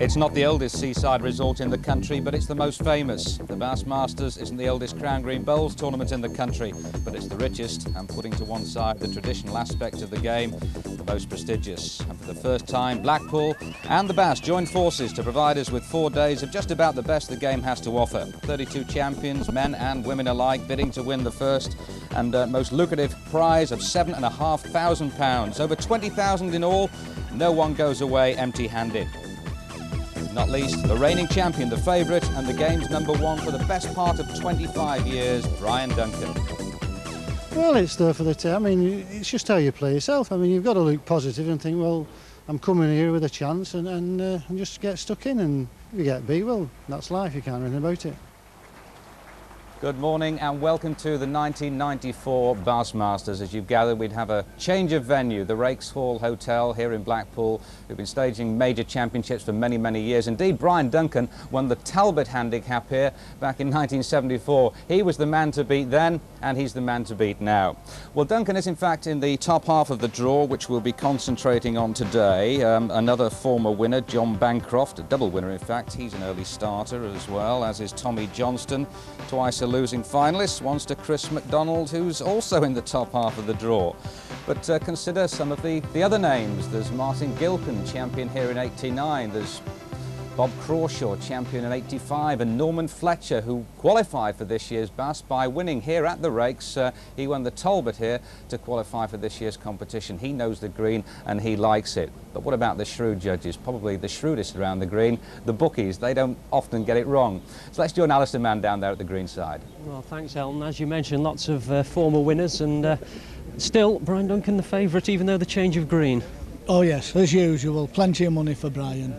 It's not the oldest seaside resort in the country, but it's the most famous. The Bass Masters isn't the oldest Crown Green Bowls tournament in the country, but it's the richest, and putting to one side the traditional aspect of the game, the most prestigious. And for the first time, Blackpool and the Bass joined forces to provide us with 4 days of just about the best the game has to offer. 32 champions, men and women alike, bidding to win the first and most lucrative prize of £7,500. Over 20,000 in all. No one goes away empty-handed. Not least, the reigning champion, the favourite, and the game's #1 for the best part of 25 years, Brian Duncan. Well, it's there for the team. I mean, it's just how you play yourself. I mean, you've got to look positive and think, well, I'm coming here with a chance and just get stuck in, and if you get beat, well, that's life, you can't do anything about it. Good morning and welcome to the 1994 Bass Masters. As you've gathered, we'd have a change of venue. The Raikes Hall Hotel here in Blackpool, who've been staging major championships for many, many years. Indeed, Brian Duncan won the Talbot Handicap here back in 1974. He was the man to beat then, and he's the man to beat now. Well, Duncan is in fact in the top half of the draw, which we'll be concentrating on today. Another former winner, John Bancroft, a double winner in fact. He's an early starter as well, as is T Johnstone, twice a losing finalist, once to Chris MacDonald, who's also in the top half of the draw. But consider some of the other names. There's Martin Gilpin, champion here in '89. There's Bob Crawshaw, champion in '85, and Norman Fletcher, who qualified for this year's Bass by winning here at the Raikes. He won the Talbot here to qualify for this year's competition. He knows the green and he likes it. But what about the shrewd judges? Probably the shrewdest around the green, the bookies. They don't often get it wrong. So let's join Alistair Mann down there at the green side. Well, thanks, Elton. As you mentioned, lots of former winners, and still Brian Duncan the favourite, even though the change of green. Oh yes, as usual, plenty of money for Brian.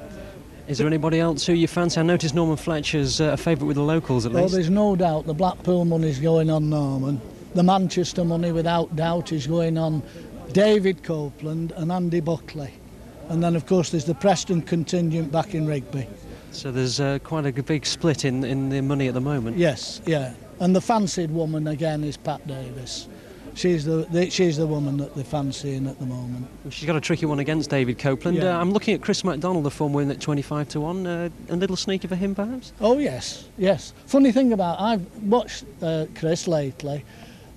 Is there anybody else who you fancy? I noticed Norman Fletcher's a favourite with the locals at least. Oh, there's no doubt the Blackpool money's going on Norman. The Manchester money, without doubt, is going on David Copeland and A Buckley. And then, of course, there's the Preston contingent back in Rigby. So there's quite a big split in the money at the moment. Yes, yeah. And the fancied woman, again, is Pat Davis. She's the woman that they're fancying at the moment. She's got a tricky one against David Copeland. Yeah. I'm looking at Chris MacDonald, the former winner at 25 to 1. A little sneaky for him, perhaps? Oh, yes, yes. Funny thing about I've watched Chris lately,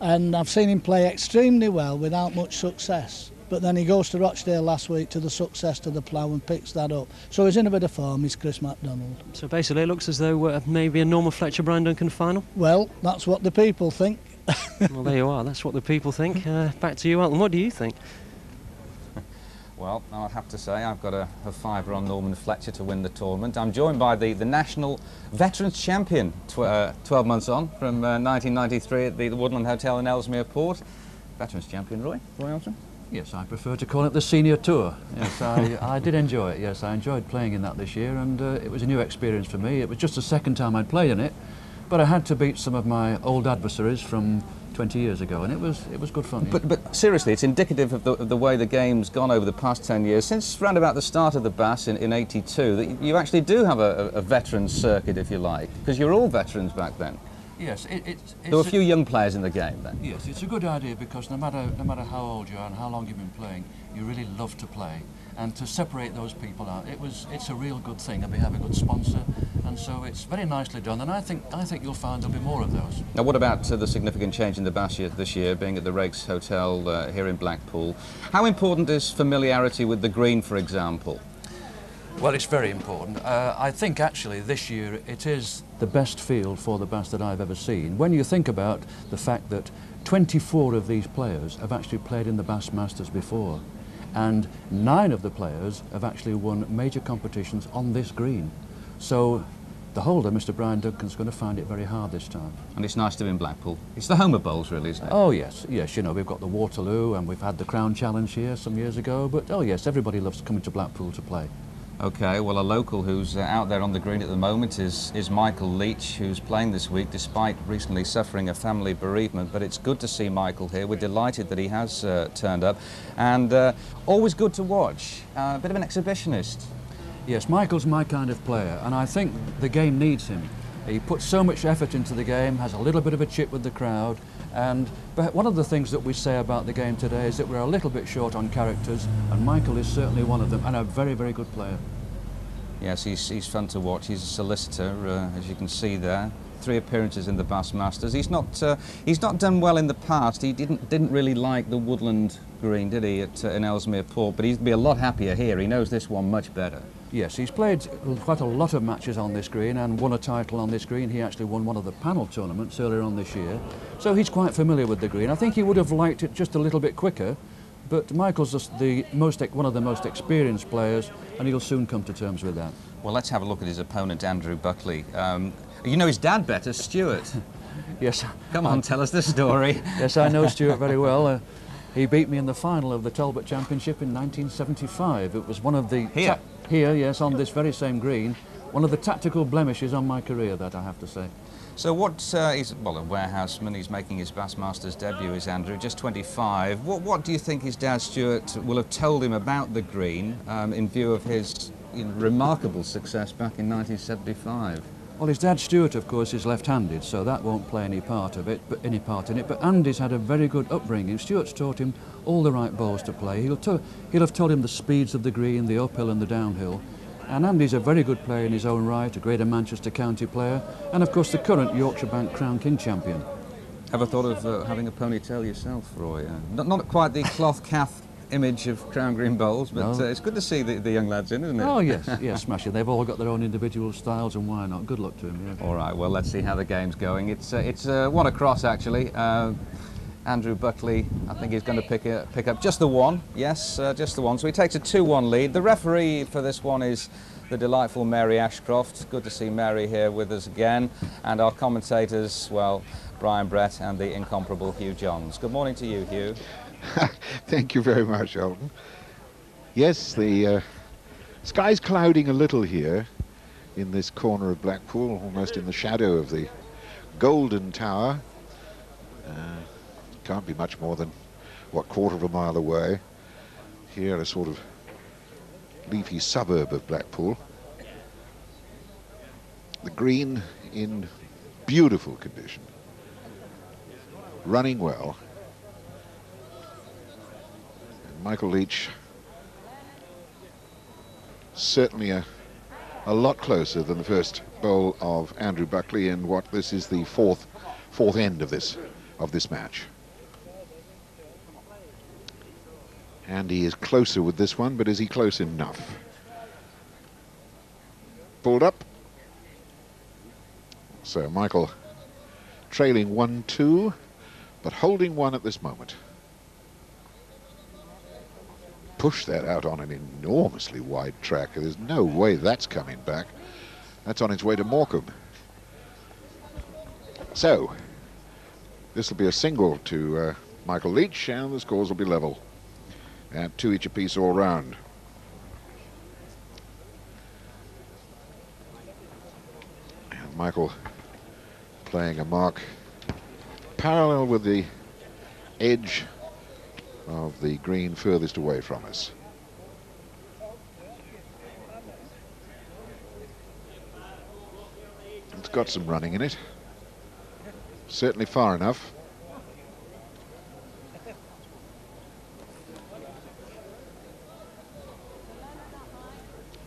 and I've seen him play extremely well without much success. But then he goes to Rochdale last week to the Success to the Plough and picks that up. So he's in a bit of form, he's Chris MacDonald. So basically it looks as though maybe a Norman Fletcher Brian Duncan final? Well, that's what the people think. Well, there you are, that's what the people think. Back to you, Elton, what do you think? Well, I'll have to say I've got a fiver on Norman Fletcher to win the tournament. I'm joined by the national veterans champion 12 months on from 1993 at the Woodland Hotel in Ellesmere Port. Veterans champion, Roy Armstrong? Yes, I prefer to call it the senior tour. Yes, I did enjoy it. Yes, I enjoyed playing in that this year, and it was a new experience for me. It was just the second time I'd played in it, but I had to beat some of my old adversaries from 20 years ago, and it was good fun. But seriously, it's indicative of the way the game's gone over the past 10 years. Since round about the start of the Bass in '82, that you actually do have a veterans circuit, if you like, because you're all veterans back then. Yes, there were a few young players in the game then. Yes, it's a good idea because no matter how old you are and how long you've been playing, you really love to play, and to separate those people out, it's a real good thing, and we have a good sponsor, and so it's very nicely done, and I think you'll find there'll be more of those. Now, what about the significant change in the Bass this year, being at the Raikes Hotel here in Blackpool? How important is familiarity with the green, for example? Well, it's very important. I think actually this year it is the best field for the Bass that I've ever seen. When you think about the fact that 24 of these players have actually played in the Bass Masters before, and 9 of the players have actually won major competitions on this green. So the holder, Mr. Brian Duncan's going to find it very hard this time. And it's nice to be in Blackpool. It's the home of bowls, really, isn't it? Oh yes, yes. You know, we've got the Waterloo, and we've had the Crown Challenge here some years ago. But oh yes, everybody loves coming to Blackpool to play. Okay, well, a local who's out there on the green at the moment is Michael Leach, who's playing this week despite recently suffering a family bereavement. But it's good to see Michael here. We're delighted that he has turned up, and always good to watch. A bit of an exhibitionist. Yes, Michael's my kind of player, and I think the game needs him. He puts so much effort into the game, has a little bit of a chip with the crowd, but one of the things that we say about the game today is that we're a little bit short on characters, and Michael is certainly one of them, and a very, very good player. Yes, he's fun to watch. He's a solicitor, as you can see there. 3 appearances in the Bassmasters. He's not done well in the past. He didn't really like the woodland green, did he, in Ellesmere Port? But he'd be a lot happier here. He knows this one much better. Yes, he's played quite a lot of matches on this green and won a title on this green. He actually won one of the panel tournaments earlier on this year. So he's quite familiar with the green. I think he would have liked it just a little bit quicker, but Michael's just one of the most experienced players, and he'll soon come to terms with that. Well, let's have a look at his opponent, Andrew Buckley. You know his dad better, Stuart. Yes. Come on, tell us the story. Yes, I know Stuart very well. He beat me in the final of the Talbot Championship in 1975. It was one of the... Here, yes, on this very same green. One of the tactical blemishes on my career, that I have to say. So he's a warehouseman. He's making his Bassmasters debut, is Andrew, just 25. What do you think his dad, Stuart, will have told him about the green in view of his remarkable success back in 1975? Well, his dad, Stuart, of course, is left-handed, so that won't play any part in it. But Andy's had a very good upbringing. Stuart's taught him all the right balls to play. He'll have taught him the speeds of the green, the uphill and the downhill. And Andy's a very good player in his own right, a Greater Manchester County player, and of course the current Yorkshire Bank Crown King champion. Ever thought of having a ponytail yourself, Roy? Not quite the cloth calf image of Crown Green bowls, but no. It's good to see the young lads in, isn't it? Oh yes, yes, smashing. They've all got their own individual styles, and why not? Good luck to him. Yeah. All right, well, let's see how the game's going. It's 1 across actually. Andrew Buckley, I think he's going to pick up just the one. Yes, just the one. So he takes a 2-1 lead. The referee for this one is the delightful Mary Ashcroft. Good to see Mary here with us again, and our commentators, well, Brian Brett and the incomparable Hugh Johns. Good morning to you, Hugh. Thank you very much, Alton. Yes, the sky's clouding a little here in this corner of Blackpool, almost in the shadow of the Golden Tower. Can't be much more than, what, quarter of a mile away. Here, a sort of leafy suburb of Blackpool. The green in beautiful condition, running well. Michael Leach certainly a lot closer than the first bowl of Andrew Buckley in what this is the fourth end of this match. Andy is closer with this one, but is he close enough? Pulled up. So Michael trailing 1-2, but holding 1 at this moment. Push that out on an enormously wide track. There's no way that's coming back. That's on its way to Morecambe. So this will be a single to Michael Leach, and the scores will be level at 2 each apiece all round. And Michael playing a mark parallel with the edge of the green furthest away from us. It's got some running in it. Certainly far enough.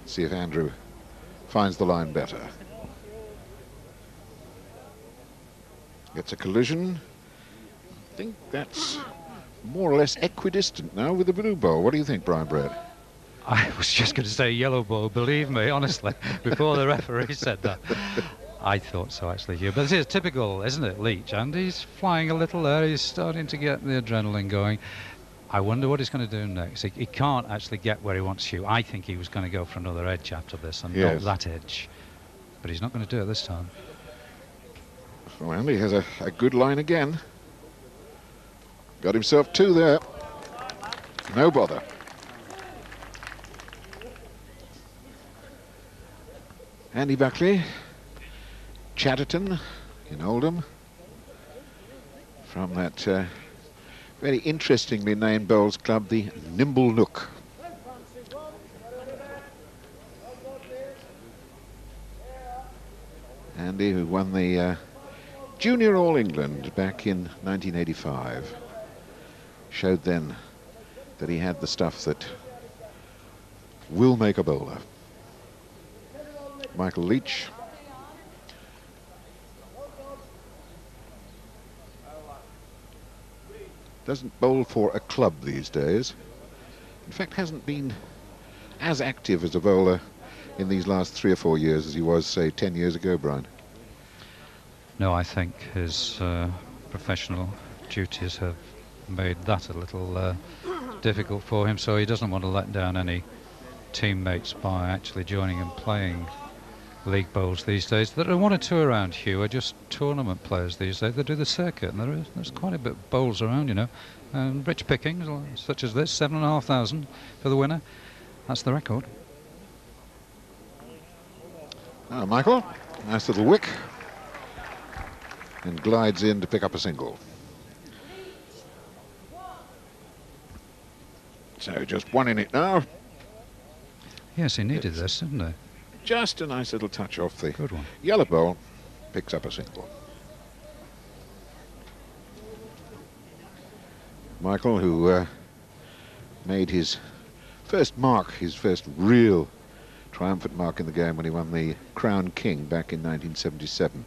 See if Andrew finds the line better. Gets a collision. I think that's more or less equidistant now with the blue bowl. What do you think, Brian Brett? I was just going to say yellow bowl, believe me, honestly, before the referee said that. I thought so, actually, Hugh. But this is typical, isn't it, Leach? And he's flying a little there. He's starting to get the adrenaline going. I wonder what he's going to do next. He can't actually get where he wants to. I think he was going to go for another edge after this, and not that edge. But he's not going to do it this time. So Andy has a good line again. Got himself 2 there. No bother. Andy Buckley, Chatterton in Oldham, from that very interestingly named bowls club, the Nimble Nook. Andy, who won the Junior All England back in 1985, showed then that he had the stuff that will make a bowler. Michael Leach. Doesn't bowl for a club these days. In fact, hasn't been as active as a bowler in these last 3 or 4 years as he was, say, 10 years ago, Brian. No, I think his professional duties have made that a little difficult for him, so he doesn't want to let down any teammates by actually joining and playing league bowls these days. There are 1 or 2 around, Hugh, are just tournament players these days. They do the circuit, and there's quite a bit of bowls around, you know. Rich pickings, such as this, 7,500 for the winner. That's the record. Michael, nice little wick. And glides in to pick up a single. So just 1 in it now. Yes, he needed this, didn't he? Just a nice little touch off the Good one. yellow ball. Picks up a single. Michael, who made his first mark, his first real triumphant mark in the game when he won the Crown King back in 1977,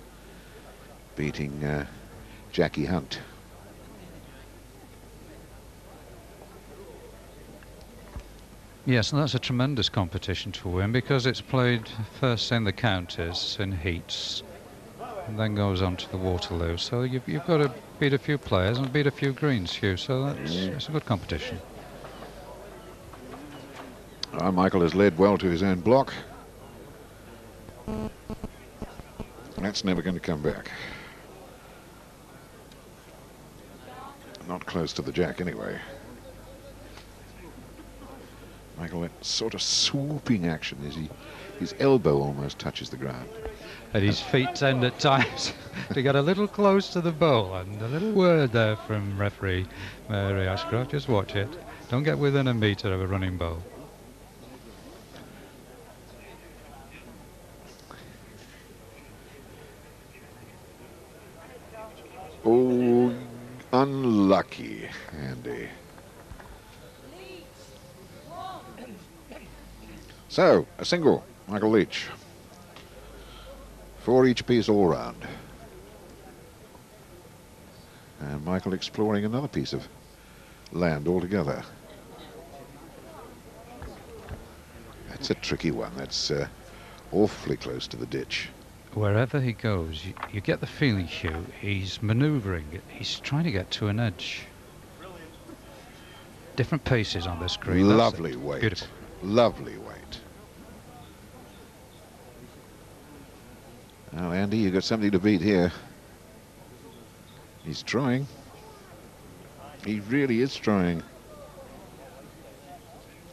beating Jackie Hunt. Yes, and that's a tremendous competition to win because it's played first in the counties, in heats, and then goes on to the Waterloo. So you've got to beat a few players and beat a few greens, Hugh, so it's a good competition. Michael has led well to his own block. That's never going to come back. Not close to the jack anyway. Michael, that sort of swooping action as his elbow almost touches the ground. And his feet tend at times to get a little close to the bowl, and a little word there from referee Mary Ashcroft, just watch it. Don't get within a metre of a running bowl. Oh, unlucky, Andy. So, a single, Michael Leach. 4 each piece all round. And Michael exploring another piece of land altogether. That's a tricky one. That's awfully close to the ditch. Wherever he goes, you get the feeling, Hugh, he's manoeuvring. He's trying to get to an edge. Different paces on this green. Lovely weight. Beautiful. Lovely weight. Now, Andy, you've got something to beat here. He's trying. He really is trying.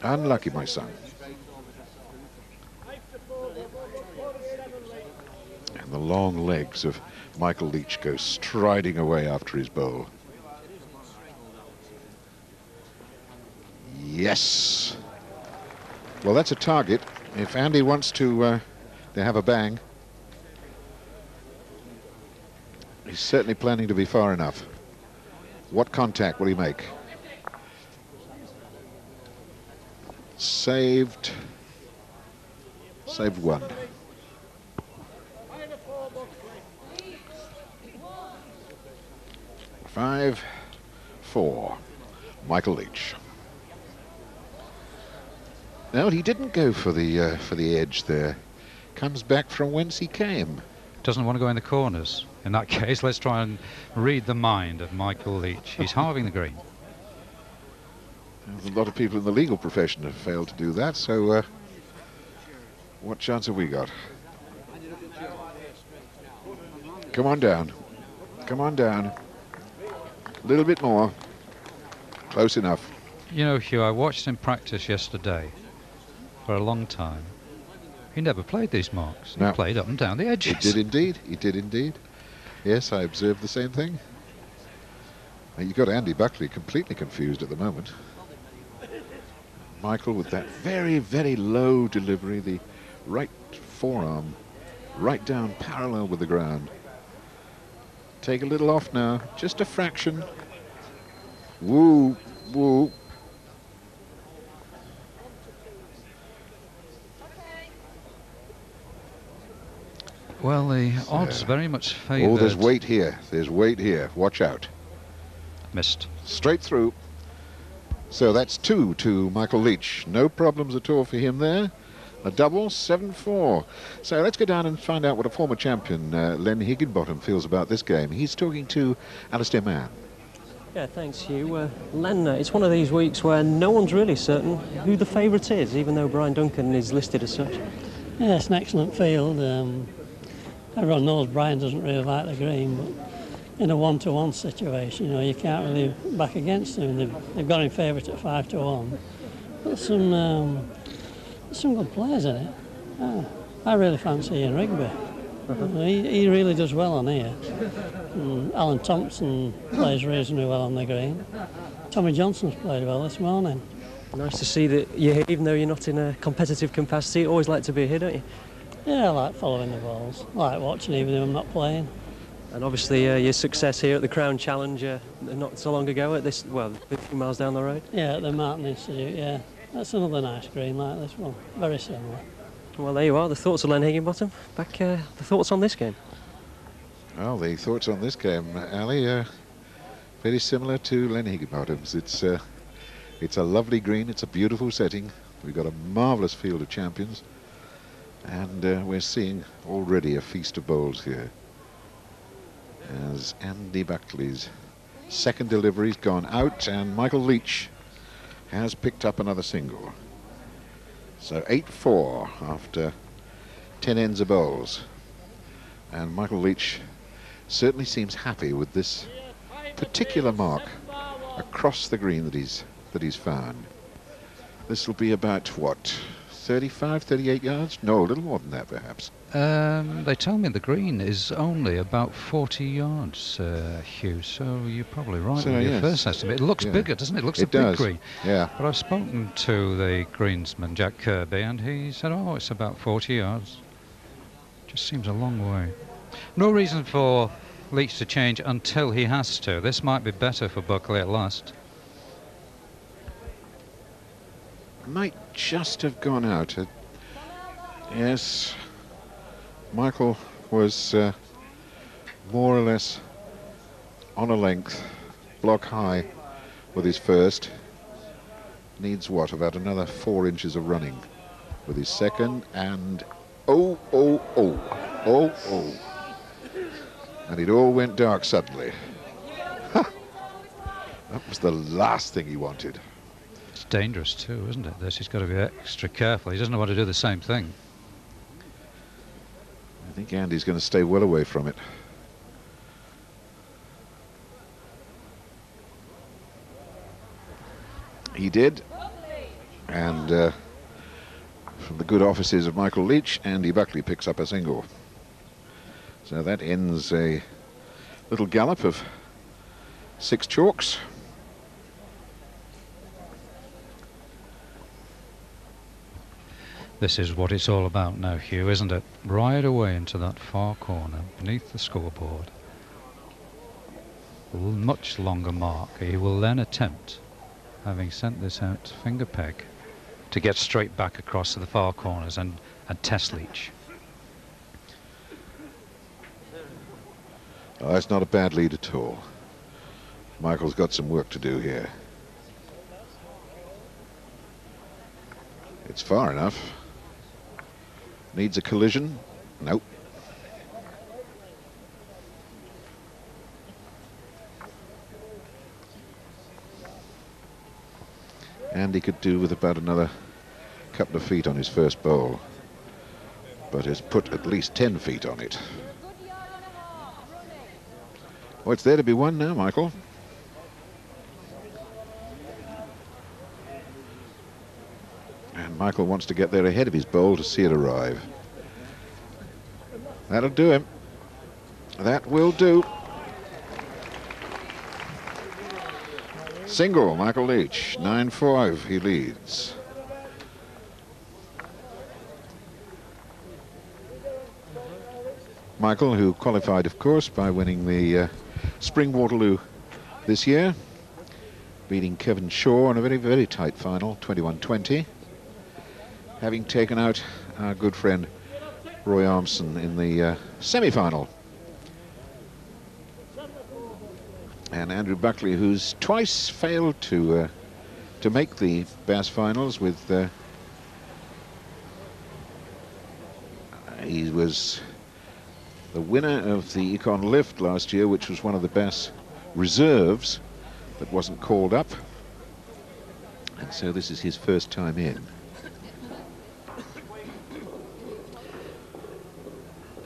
Unlucky, my son. And the long legs of Michael Leach go striding away after his bowl. Yes. Well, that's a target. If Andy wants to have a bang, he's certainly planning to be far enough. What contact will he make? Saved. Saved 1. Five, 4. Michael Leach. No, he didn't go for the edge there. Comes back from whence he came. Doesn't want to go in the corners. In that case, let's try and read the mind of Michael Leach. He's halving the green. A lot of people in the legal profession have failed to do that, so what chance have we got? Come on down. Come on down. A little bit more. Close enough. You know, Hugh, I watched him practice yesterday for a long time. He never played these marks. He played up and down the edges. He did indeed. He did indeed. Yes, I observed the same thing. You've got Andy Buckley completely confused at the moment. Michael with that very, very low delivery, the right forearm right down parallel with the ground. Take a little off now, just a fraction. Woo, woo. Well, the odds very much favoured. Oh, there's weight here. There's weight here. Watch out. Missed. Straight through. So that's 2 to Michael Leach. No problems at all for him there. A double, 7-4. So let's go down and find out what a former champion, Len Higginbottom, feels about this game. He's talking to Alistair Mann. Yeah, thanks, Hugh. Len, it's one of these weeks where no one's really certain who the favourite is, even though Brian Duncan is listed as such. Yeah, it's an excellent field. Everyone knows Brian doesn't really like the green, but in a one-to-one situation, you know, you can't really back against him. They've got him favourite at 5-1. But some good players in it. I really fancy Ian Rigby. He really does well on here. Alan Thompson plays reasonably well on the green. Tommy Johnson's played well this morning. Nice to see that you're here, even though you're not in a competitive capacity. You always like to be here, don't you? Yeah, I like following the balls. I like watching even if I'm not playing. And obviously your success here at the Crown Challenge not so long ago at this, well, a few miles down the road. Yeah, at the Martin Institute, yeah. That's another nice green like this one. Very similar. Well, there you are, the thoughts of Len Higginbottom. Back, the thoughts on this game. Well, the thoughts on this game, Ali, very similar to Len Higginbottom's. It's a lovely green, it's a beautiful setting. We've got a marvellous field of champions. And we're seeing already a feast of bowls here, as Andy Buckley's second delivery's gone out and Michael Leach has picked up another single. So 8-4 after 10 ends of bowls, and Michael Leach certainly seems happy with this particular mark across the green that he's found. This will be about what, 35, 38 yards? No, a little more than that perhaps. They tell me the green is only about 40 yards, Hugh, so you're probably right with your first estimate. It looks bigger, doesn't it? It looks a big green. Yeah. But I've spoken to the greensman, Jack Kirby, and he said, oh, it's about 40 yards. Just seems a long way. No reason for Leach to change until he has to. This might be better for Buckley at last. Might just have gone out. Yes, Michael was more or less on a length, block high with his first. Needs what, about another 4 inches of running with his second, and oh. And it all went dark suddenly. That was the last thing he wanted. It's dangerous too, isn't it? This, he's got to be extra careful. He doesn't want to do the same thing. I think Andy's going to stay well away from it. He did, and from the good offices of Michael Leach, Andy Buckley picks up a single. So that ends a little gallop of 6 chalks. This is what it's all about now, Hugh, isn't it? Right away into that far corner, beneath the scoreboard. A much longer mark. He will then attempt, having sent this out to finger peg, to get straight back across to the far corners and test Leach. Oh, that's not a bad lead at all. Michael's got some work to do here. It's far enough. Needs a collision. Nope. And he could do with about another couple of feet on his first bowl, but has put at least 10 feet on it. Oh, it's there to be won now, Michael. And Michael wants to get there ahead of his bowl to see it arrive. That'll do him. That will do. Single, Michael Leach, 9-5, he leads. Michael, who qualified, of course, by winning the Spring Waterloo this year, beating Kevin Shaw in a very, very tight final, 21-20. Having taken out our good friend Roy ARMSON in the semi-final. And Andrew Buckley, who's twice failed to make the Bass finals with... he was the winner of the Econ Lift last year, which was one of the Bass reserves that wasn't called up. And so this is his first time in.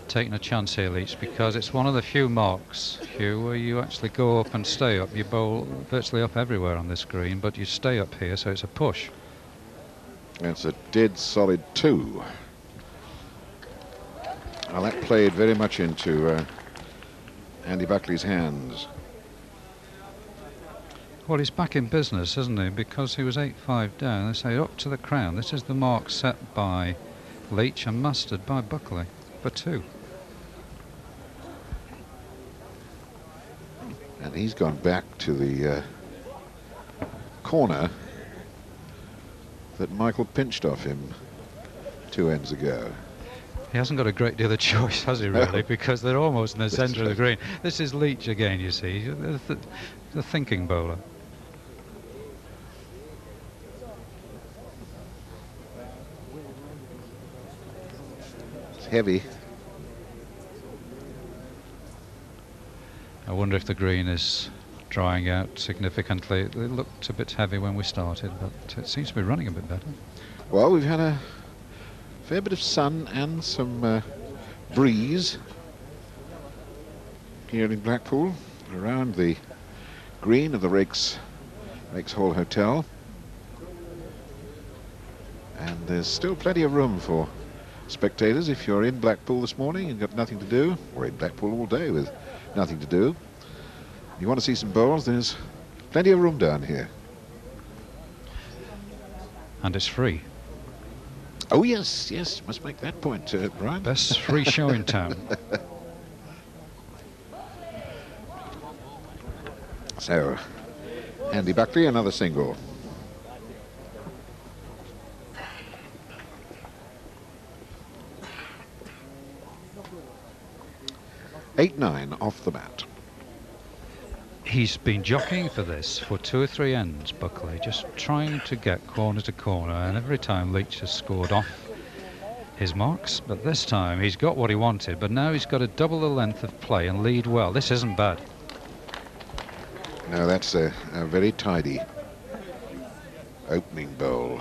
Taking a chance here, Leach, because it's one of the few marks, Hugh, where you actually go up and stay up. You bowl virtually up everywhere on this green, but you stay up here, so it's a push. That's a dead solid 2. Well, that played very much into Andy Buckley's hands. Well, he's back in business, isn't he? Because he was 8-5 down. They say up to the crown. This is the mark set by Leach and mastered by Buckley for 2. And he's gone back to the corner that Michael pinched off him 2 ends ago. He hasn't got a great deal of choice, has he, really? No. Because they're almost in the centre of the green. This is Leach again, you see, the thinking bowler. It's heavy. I wonder if the green is drying out significantly. It looked a bit heavy when we started, but it seems to be running a bit better. Well, we've had a fair bit of sun and some breeze here in Blackpool around the green of the Raikes Hall Hotel, and there's still plenty of room for spectators. If you're in Blackpool this morning and got nothing to do, or in Blackpool all day with nothing to do, you want to see some bowls, there's plenty of room down here. And it's free. Oh yes, yes, must make that point, Brian. Best free show in town. So, Andy Buckley, another single. (8-9) off the bat. He's been jockeying for this for 2 or 3 ends, Buckley, just trying to get corner to corner, and every time Leach has scored off his marks, but this time he's got what he wanted, but now he's got to double the length of play and lead well. This isn't bad. No, that's a very tidy opening bowl.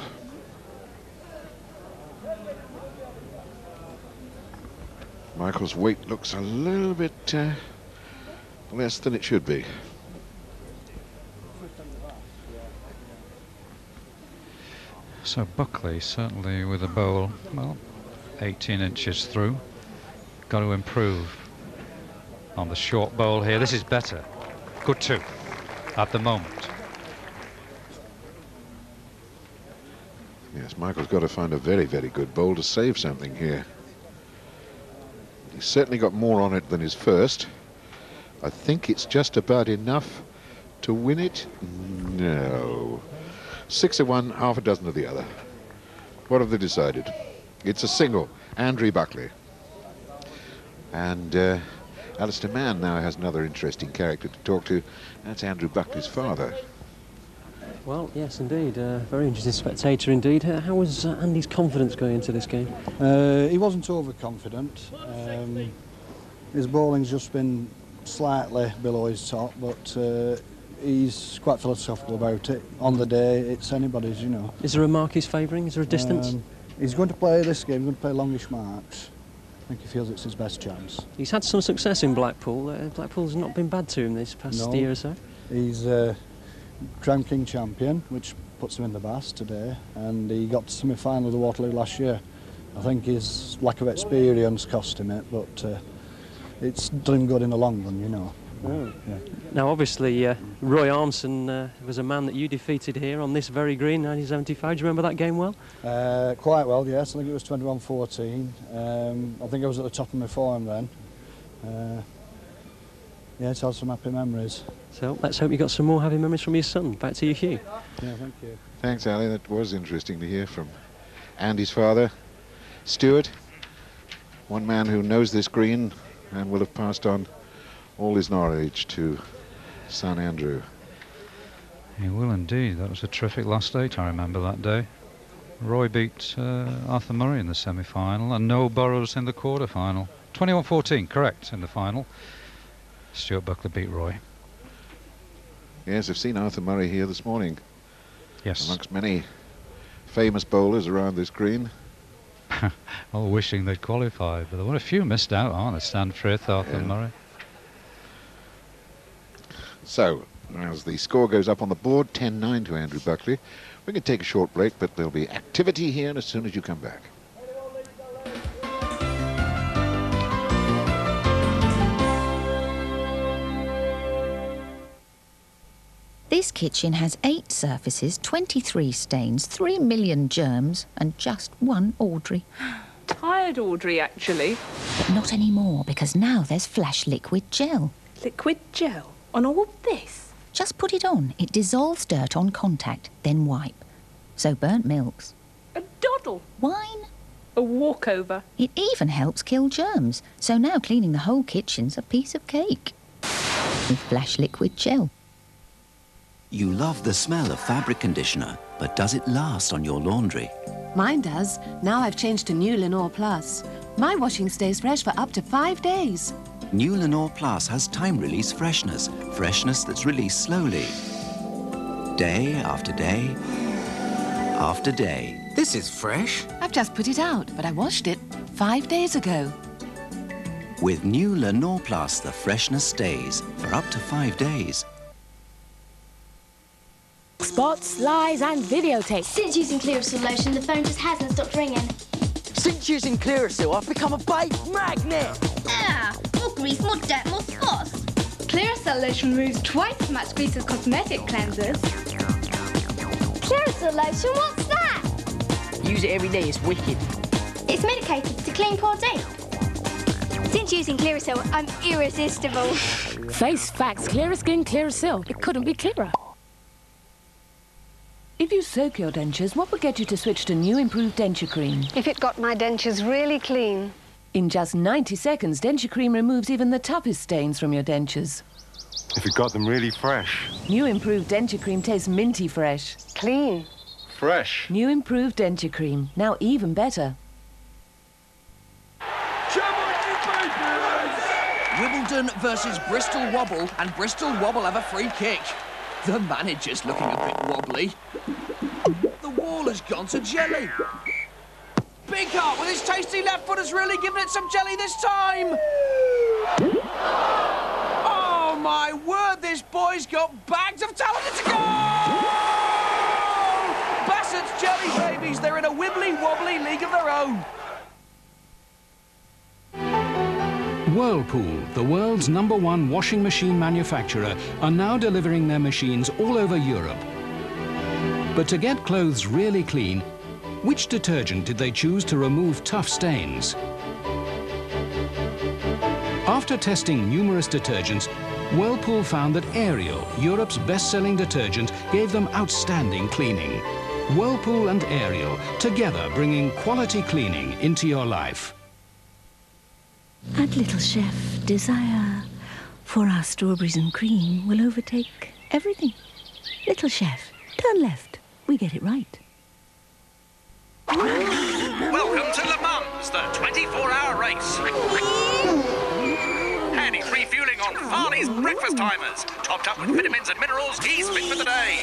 Michael's weight looks a little bit less than it should be. So Buckley certainly with a bowl, well, 18 inches through. Got to improve on the short bowl here. This is better. Good 2 at the moment. Yes, Michael's got to find a very, very good bowl to save something here. He's certainly got more on it than his first. I think it's just about enough to win it. No. 6 of one, half a dozen of the other. What have they decided? It's a single. Andrew Buckley. And Alistair Mann now has another interesting character to talk to. That's Andrew Buckley's father. Well, yes, indeed. Very interesting spectator indeed. How was Andy's confidence going into this game? He wasn't overconfident. His bowling's just been slightly below his top, but he's quite philosophical about it. On the day, it's anybody's, you know. Is there a mark he's favouring? Is there a distance? He's going to play this game, he's going to play longish marks. I think he feels it's his best chance. He's had some success in Blackpool. Blackpool's not been bad to him this past year or so. He's Crown King champion, which puts him in the Bass today, and he got to semi-final of the Waterloo last year. I think his lack of experience cost him it, but it's done him good in the long run, you know. Oh. Yeah. Now, obviously, Roy ARMSON was a man that you defeated here on this very green, 1975. Do you remember that game well? Quite well, yes. I think it was 21-14. I think I was at the top of my form then. Yeah, it's had some happy memories. So let's hope you got some more happy memories from your son. Back to you, Hugh. Yeah, thank you. Thanks, Ali. That was interesting to hear from Andy's father, Stuart. one man who knows this green and will have passed on all his knowledge to son Andrew. He will indeed. That was a terrific last 8, I remember that day. Roy beat Arthur Murray in the semi-final and Noel Burrows in the quarter-final. 21-14, correct, in the final. Stuart Buckley beat Roy. Yes, I've seen Arthur Murray here this morning. Yes. Amongst many famous bowlers around this green. All wishing they'd qualified, but there were a few missed out, aren't there? Stan Frith, Arthur Murray. So, as the score goes up on the board, 10-9 to Andrew Buckley. We can take a short break, but there'll be activity here as soon as you come back. This kitchen has 8 surfaces, 23 stains, 3 million germs, and just 1 Audrey. Tired Audrey, actually. But not anymore, because now there's Flash Liquid Gel. Liquid gel on all this? Just put it on. It dissolves dirt on contact, then wipe. So burnt milks. A doddle. Wine. A walkover. It even helps kill germs. So now cleaning the whole kitchen's a piece of cake. With Flash Liquid Gel. You love the smell of fabric conditioner, but does it last on your laundry? Mine does. Now I've changed to new Lenore Plus. My washing stays fresh for up to 5 days. New Lenore Plus has time-release freshness. Freshness that's released slowly. Day after day after day. This is fresh. I've just put it out, but I washed it 5 days ago. With new Lenore Plus, the freshness stays for up to 5 days. Spots, lies and videotape. Since using Clearasil lotion, the phone just hasn't stopped ringing. Since using Clearasil, I've become a babe magnet. Ah, more grease, more dirt, more spots. Clearasil lotion removes twice as much grease as cosmetic cleansers. Clearasil lotion, what's that? Use it every day, it's wicked. It's medicated to clean poor teeth. Since using Clearasil, I'm irresistible. Face facts, clearer skin, Clearasil. It couldn't be clearer. If you soak your dentures, what would get you to switch to new improved denture cream? If it got my dentures really clean. In just 90 seconds, denture cream removes even the toughest stains from your dentures. If it got them really fresh. New improved denture cream tastes minty fresh. Clean. Fresh. New improved denture cream, now even better. Wimbledon versus Bristol Wobble, and Bristol Wobble have a free kick. The manager's looking a bit wobbly. The wall has gone to jelly. Big Heart with his tasty left foot has really given it some jelly this time. Oh my word, this boy's got bags of talent. It's a goal! Bassett's Jelly Babies, they're in a wibbly-wobbly league of their own. Whirlpool, the world's #1 washing machine manufacturer, are now delivering their machines all over Europe. But to get clothes really clean, which detergent did they choose to remove tough stains? After testing numerous detergents, Whirlpool found that Ariel, Europe's best-selling detergent, gave them outstanding cleaning. Whirlpool and Ariel, together bringing quality cleaning into your life. At Little Chef, desire for our strawberries and cream will overtake everything. Little Chef, turn left. We get it right. Welcome to Le Mans, the 24-hour race. Handy's refueling on Farley's breakfast timers. Topped up with vitamins and minerals, he's fit for the day.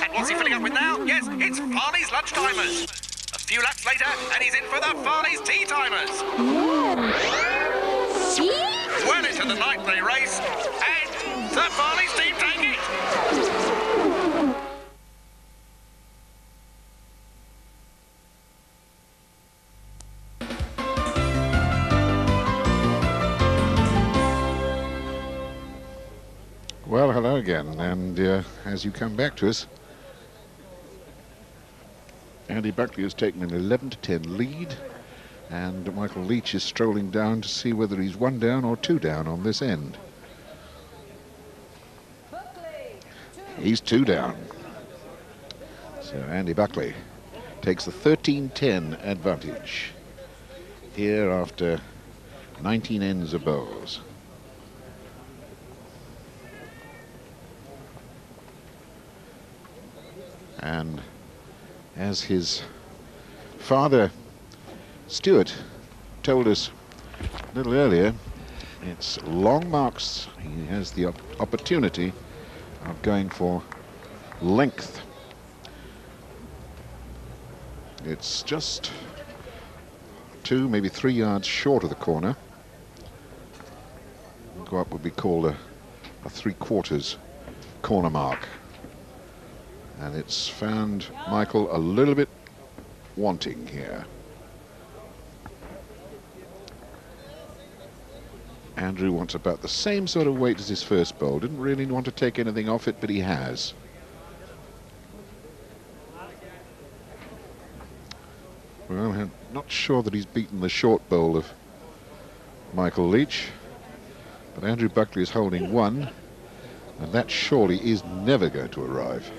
And what's he filling up with now? Yes, it's Farley's lunch timers. A few laps later, and he's in for the Farley's tea timers. Well into the ninth day race, and the Farley's team take it. Well, hello again, and as you come back to us, Andy Buckley has taken an 11-10 lead, and Michael Leach is strolling down to see whether he's 1 down or 2 down on this end. He's 2 down. So Andy Buckley takes the 13-10 advantage here after 19 ends of bowls. And as his father, Stuart, told us a little earlier, it's long marks. He has the opportunity of going for length. It's just 2, maybe 3 yards short of the corner. What would be called a 3/4 corner mark. And it's found Michael a little bit wanting here. Andrew wants about the same sort of weight as his first bowl. Didn't really want to take anything off it, but he has. Well, I'm not sure that he's beaten the short bowl of Michael Leach, but Andrew Buckley is holding 1, and that surely is never going to arrive.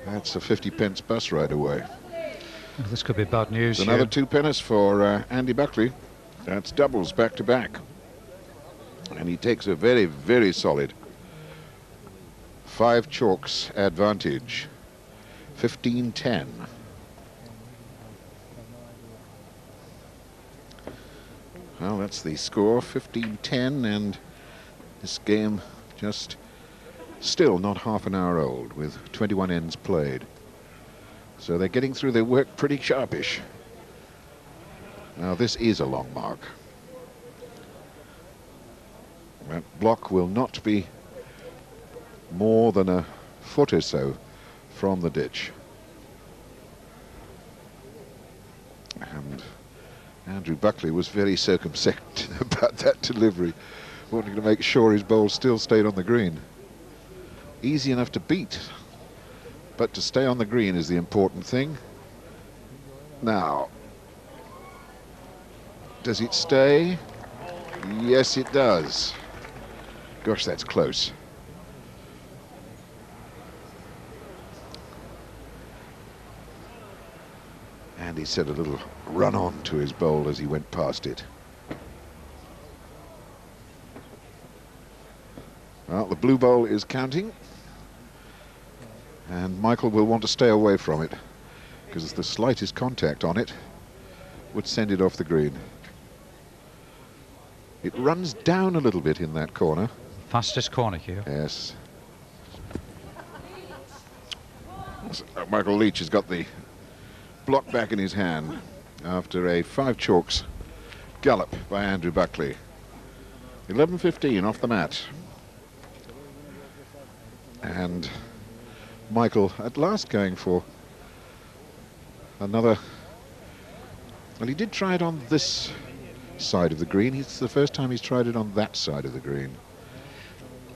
That's a 50p bus right away. Well, this could be bad news. Another 2 for Andy Buckley. That's doubles back to back. And he takes a very, very solid 5 chalks advantage. 15-10. Well, that's the score, 15-10, and this game just still not half an hour old with 21 ends played. So they're getting through their work pretty sharpish. Now this is a long mark. That block will not be more than a foot or so from the ditch. And Andrew Buckley was very circumspect about that delivery, wanting to make sure his bowl still stayed on the green. Easy enough to beat, but to stay on the green is the important thing. Now, does it stay? Yes, it does. Gosh, that's close. And he said a little run on to his bowl as he went past it. Well, the blue bowl is counting, and Michael will want to stay away from it because the slightest contact on it would send it off the green. It runs down a little bit in that corner. Fastest corner here. Yes. So, Michael Leach has got the block back in his hand after a 5 chalks gallop by Andrew Buckley. 11-15 off the mat. And Michael at last going for another. Well, he did try it on this side of the green. It's the first time he's tried it on that side of the green.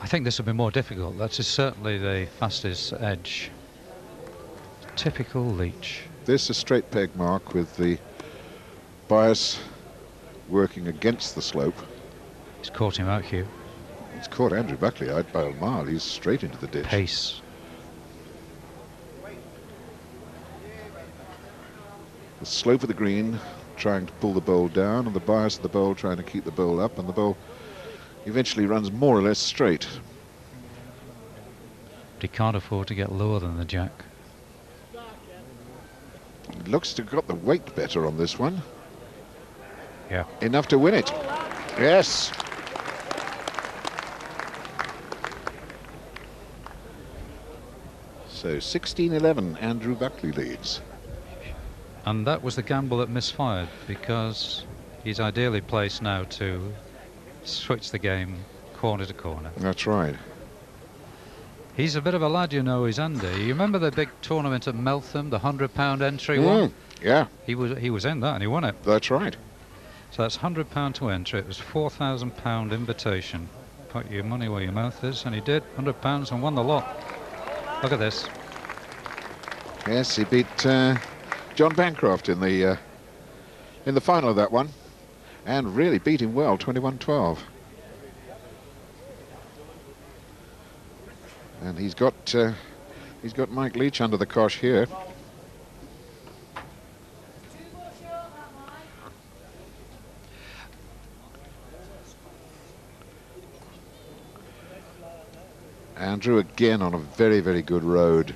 I think this will be more difficult. That is certainly the fastest edge. Typical Leach. This is a straight peg mark with the bias working against the slope. He's caught him out here. He's caught Andrew Buckley out by a mile. He's straight into the ditch. Pace. The slope of the green trying to pull the bowl down, and the bias of the bowl trying to keep the bowl up, and the bowl eventually runs more or less straight. But he can't afford to get lower than the jack. It looks to have got the weight better on this one. Yeah. Enough to win it. Yes. So 16-11, Andrew Buckley leads. And that was the gamble that misfired, because he's ideally placed now to switch the game corner to corner. That's right. He's a bit of a lad, you know, he's Andy. You remember the big tournament at Meltham, the £100 entry one? Yeah. He was in that and he won it. That's right. So that's £100 to enter. It was £4,000 invitation. Put your money where your mouth is, and he did. £100 and won the lot. Look at this. Yes, he beat John Bancroft in the final of that one, and really beat him well, 21-12. And he's got He's got Mike Leach under the cosh here. Andrew again on a very, very good road.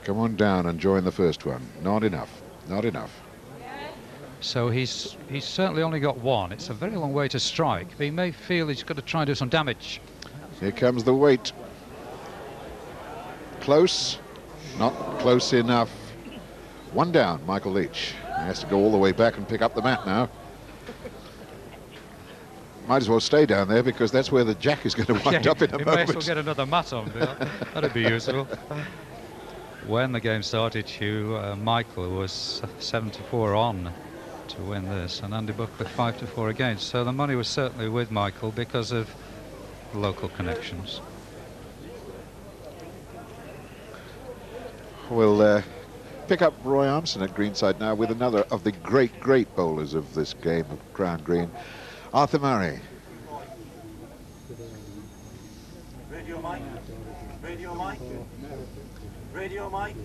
Come on down and join the first one. Not enough, not enough. So he's certainly only got one. It's a very long way to strike. He may feel he's got to try and do some damage. Here comes the weight. Close, not close enough. One down, Michael Leach. He has to go all the way back and pick up the mat now. Might as well stay down there because that's where the jack is going to wind up in a moment. He may as well get another mat on. That'd be useful. When the game started, Hugh, Michael was 7-4 on to win this, and Andy Buckley 5-4 against. So the money was certainly with Michael because of local connections. We'll pick up Roy Armson at greenside now with another of the great bowlers of this game of Crown Green, Arthur Murray. Radio mic. Radio mic. Radio mic.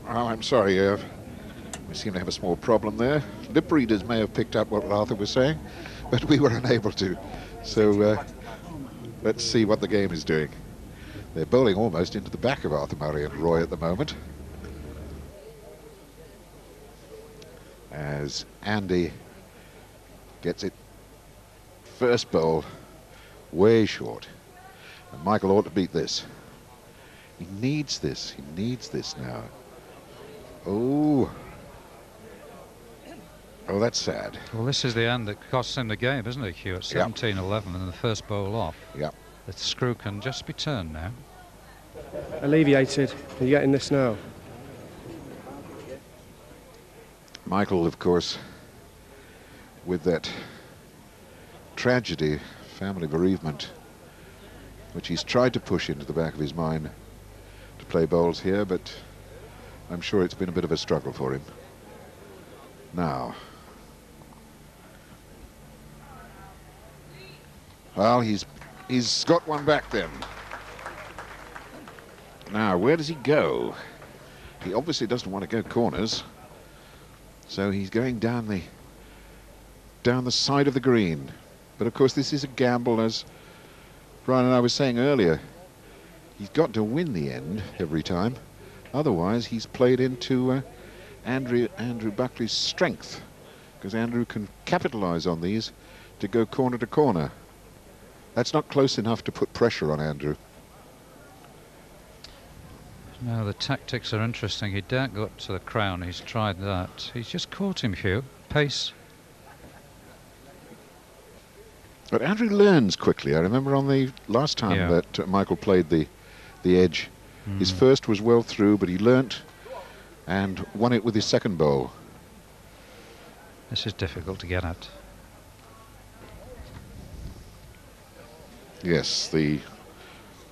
Oh, I'm sorry, we seem to have a small problem there. Lip readers may have picked up what Arthur was saying, but we were unable to. So let's see what the game is doing. They're bowling almost into the back of Arthur Murray and Roy at the moment, as Andy gets it first bowl way short. And Michael ought to beat this. He needs this. He needs this now. Oh, that's sad. Well, this is the end that costs him the game, isn't it, Hugh? At 17-11 and the first bowl off. Yeah. The screw can just be turned now. Alleviated. Are you getting this now? Michael, of course, with that tragedy, family bereavement, which he's tried to push into the back of his mind to play bowls here, but I'm sure it's been a bit of a struggle for him. Now, well, he's got one back then. Now, where does he go? He obviously doesn't want to go corners, so he's going down the side of the green. But of course, this is a gamble, as Brian and I was saying earlier. He's got to win the end every time. Otherwise, he's played into Andrew Buckley's strength, because Andrew can capitalize on these to go corner to corner. That's not close enough to put pressure on Andrew. No, the tactics are interesting. He daren't go up to the crown. He's tried that. He's just caught him, Hugh. Pace. But Andrew learns quickly. I remember on the last time that Michael played the edge, his first was well through, but he learnt and won it with his second bowl. This is difficult to get at. Yes, the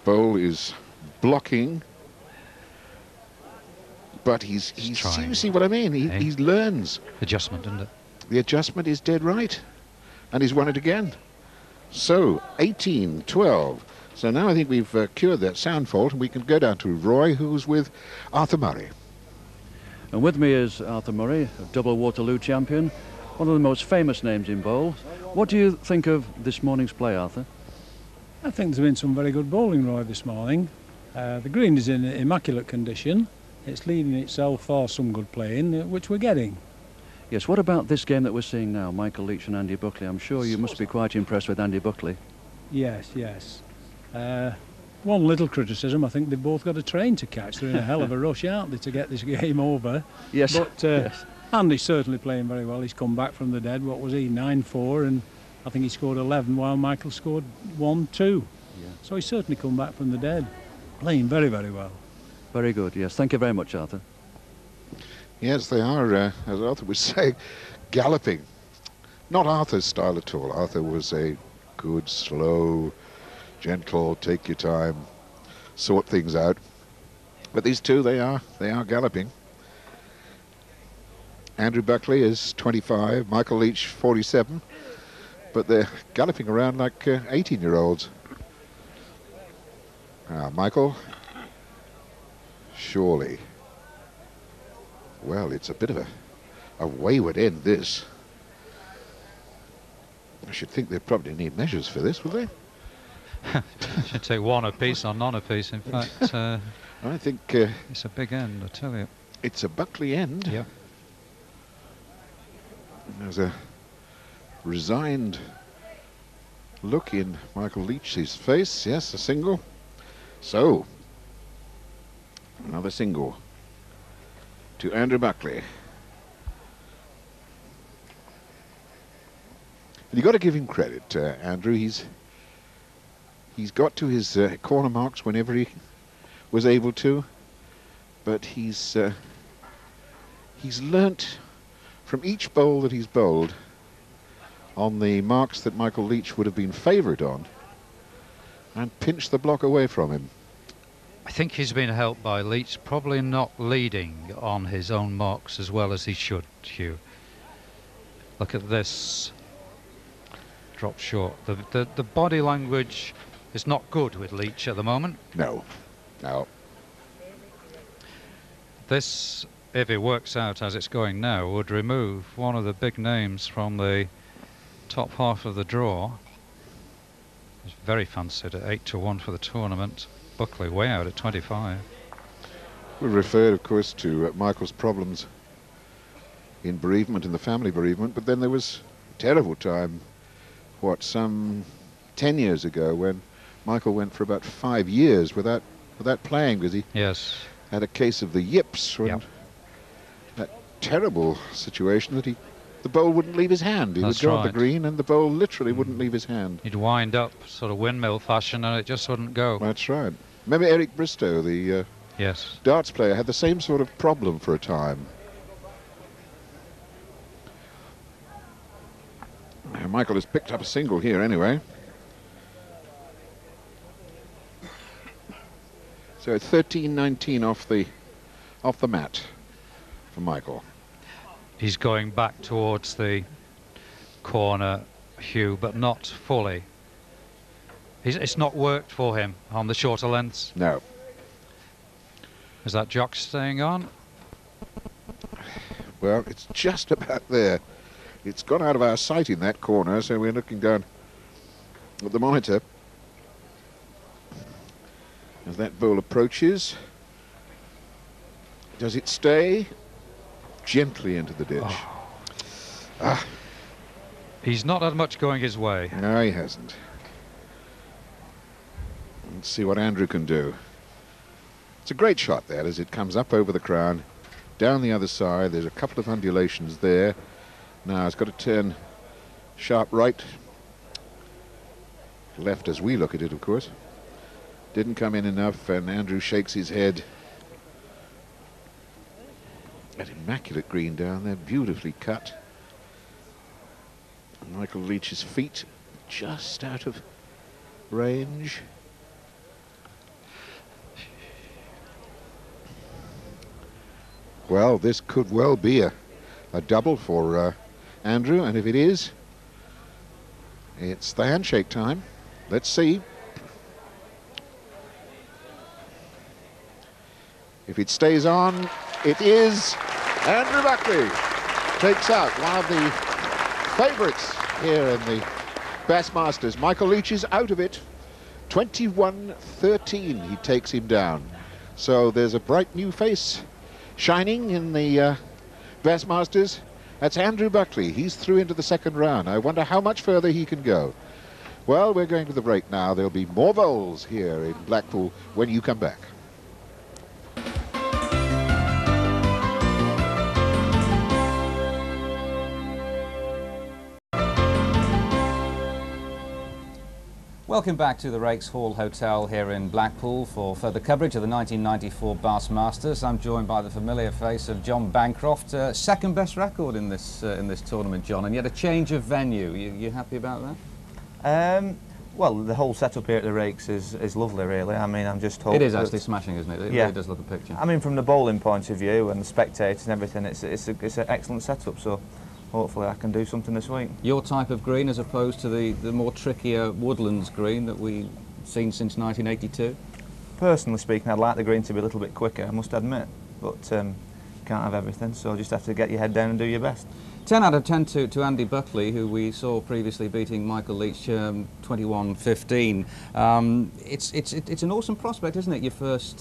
bowl is blocking, but he's you see what I mean? He learns. Adjustment, isn't it? The adjustment is dead right, and he's won it again. So 18-12. So now I think we've cured that sound fault, and we can go down to Roy, who's with Arthur Murray. And with me is Arthur Murray, a double Waterloo champion, one of the most famous names in bowls. What do you think of this morning's play, Arthur? I think there's been some very good bowling, Roy, this morning. The green is in immaculate condition. It's leading itself for some good playing, which we're getting. Yes, what about this game that we're seeing now, Michael Leach and Andy Buckley? I'm sure you must be quite impressed with Andy Buckley. Yes, yes. One little criticism, I think they've both got a train to catch. They're in a hell of a rush, aren't they, to get this game over? Yes. But yes. Andy's certainly playing very well. He's come back from the dead. What was he, 9-4? And I think he scored 11 while Michael scored 1-2. Yeah. So he's certainly come back from the dead. Playing very, very well. Very good, yes. Thank you very much, Arthur. Yes, they are, as Arthur was saying, galloping. Not Arthur's style at all. Arthur was a good, slow, gentle, take your time, sort things out. But these two, they are galloping. Andrew Buckley is 25, Michael Leach 47, but they're galloping around like 18-year-olds. Now, Michael. Surely. Well, it's a bit of a wayward end, this. I should think they'd probably need measures for this, would they? Should take one apiece or none apiece, in fact. I think... it's a big end, I tell you. It's a Buckley end. Yeah. There's a resigned look in Michael Leach's face. Yes, a single. So, another single to Andrew Buckley. And you've got to give him credit, Andrew. He's got to his corner marks whenever he was able to, but he's learnt from each bowl that he's bowled on the marks that Michael Leach would have been favoured on, and pinched the block away from him. I think he's been helped by Leach probably not leading on his own marks as well as he should, Hugh. Look at this. Drop short. The body language is not good with Leach at the moment. No. No. This, if it works out as it's going now, would remove one of the big names from the top half of the draw. He's very fancied at 8-1 for the tournament. Buckley way out at 25. We referred, of course, to Michael's problems in bereavement, in the family bereavement, but then there was a terrible time, what, some 10 years ago, when Michael went for about 5 years without playing, because he had a case of the yips, and that terrible situation that the bowl wouldn't leave his hand. He would go on the green and the bowl literally wouldn't leave his hand. He'd wind up sort of windmill fashion and it just wouldn't go. That's right. Remember Eric Bristow, the darts player, had the same sort of problem for a time. Now, Michael has picked up a single here anyway. So 13-19 off the mat for Michael. He's going back towards the corner, Hugh, but not fully. It's not worked for him on the shorter lengths. No. Is that jock staying on? Well, it's just about there. It's gone out of our sight in that corner, so we're looking down at the monitor as that bowl approaches. Does it stay? Gently into the ditch. He's not had much going his way. No, he hasn't. Let's see what Andrew can do. It's a great shot, that, as it comes up over the crown, down the other side. There's a couple of undulations there. Now it's got to turn sharp right. Left as we look at it, of course. Didn't come in enough, and Andrew shakes his head. That immaculate green down there, beautifully cut. Michael Leach's feet just out of range. Well, this could well be a double for Andrew, and if it is, it's the handshake time. Let's see. If it stays on, it is. Andrew Buckley takes out one of the favourites here in the Bassmasters. Michael Leach is out of it. 21-13, he takes him down. So there's a bright new face shining in the Bassmasters. That's Andrew Buckley. He's through into the second round. I wonder how much further he can go. Well, we're going to the break now. There'll be more bowls here in Blackpool when you come back. Welcome back to the Raikes Hall Hotel here in Blackpool for further coverage of the 1994 Bassmasters. I'm joined by the familiar face of John Bancroft. Second best record in this tournament, John, and yet a change of venue. You happy about that? Well, the whole setup here at the Raikes is lovely, really. I mean, I'm just hoping it is actually smashing, isn't it? It really does look a picture. I mean, from the bowling point of view and the spectators and everything, it's an excellent setup. So hopefully I can do something this week. Your type of green as opposed to the more trickier Woodlands green that we've seen since 1982? Personally speaking, I'd like the green to be a little bit quicker, I must admit, but can't have everything, so just have to get your head down and do your best. 10 out of 10 to Andy Buckley, who we saw previously beating Michael Leach 21-15. It's an awesome prospect, isn't it? Your first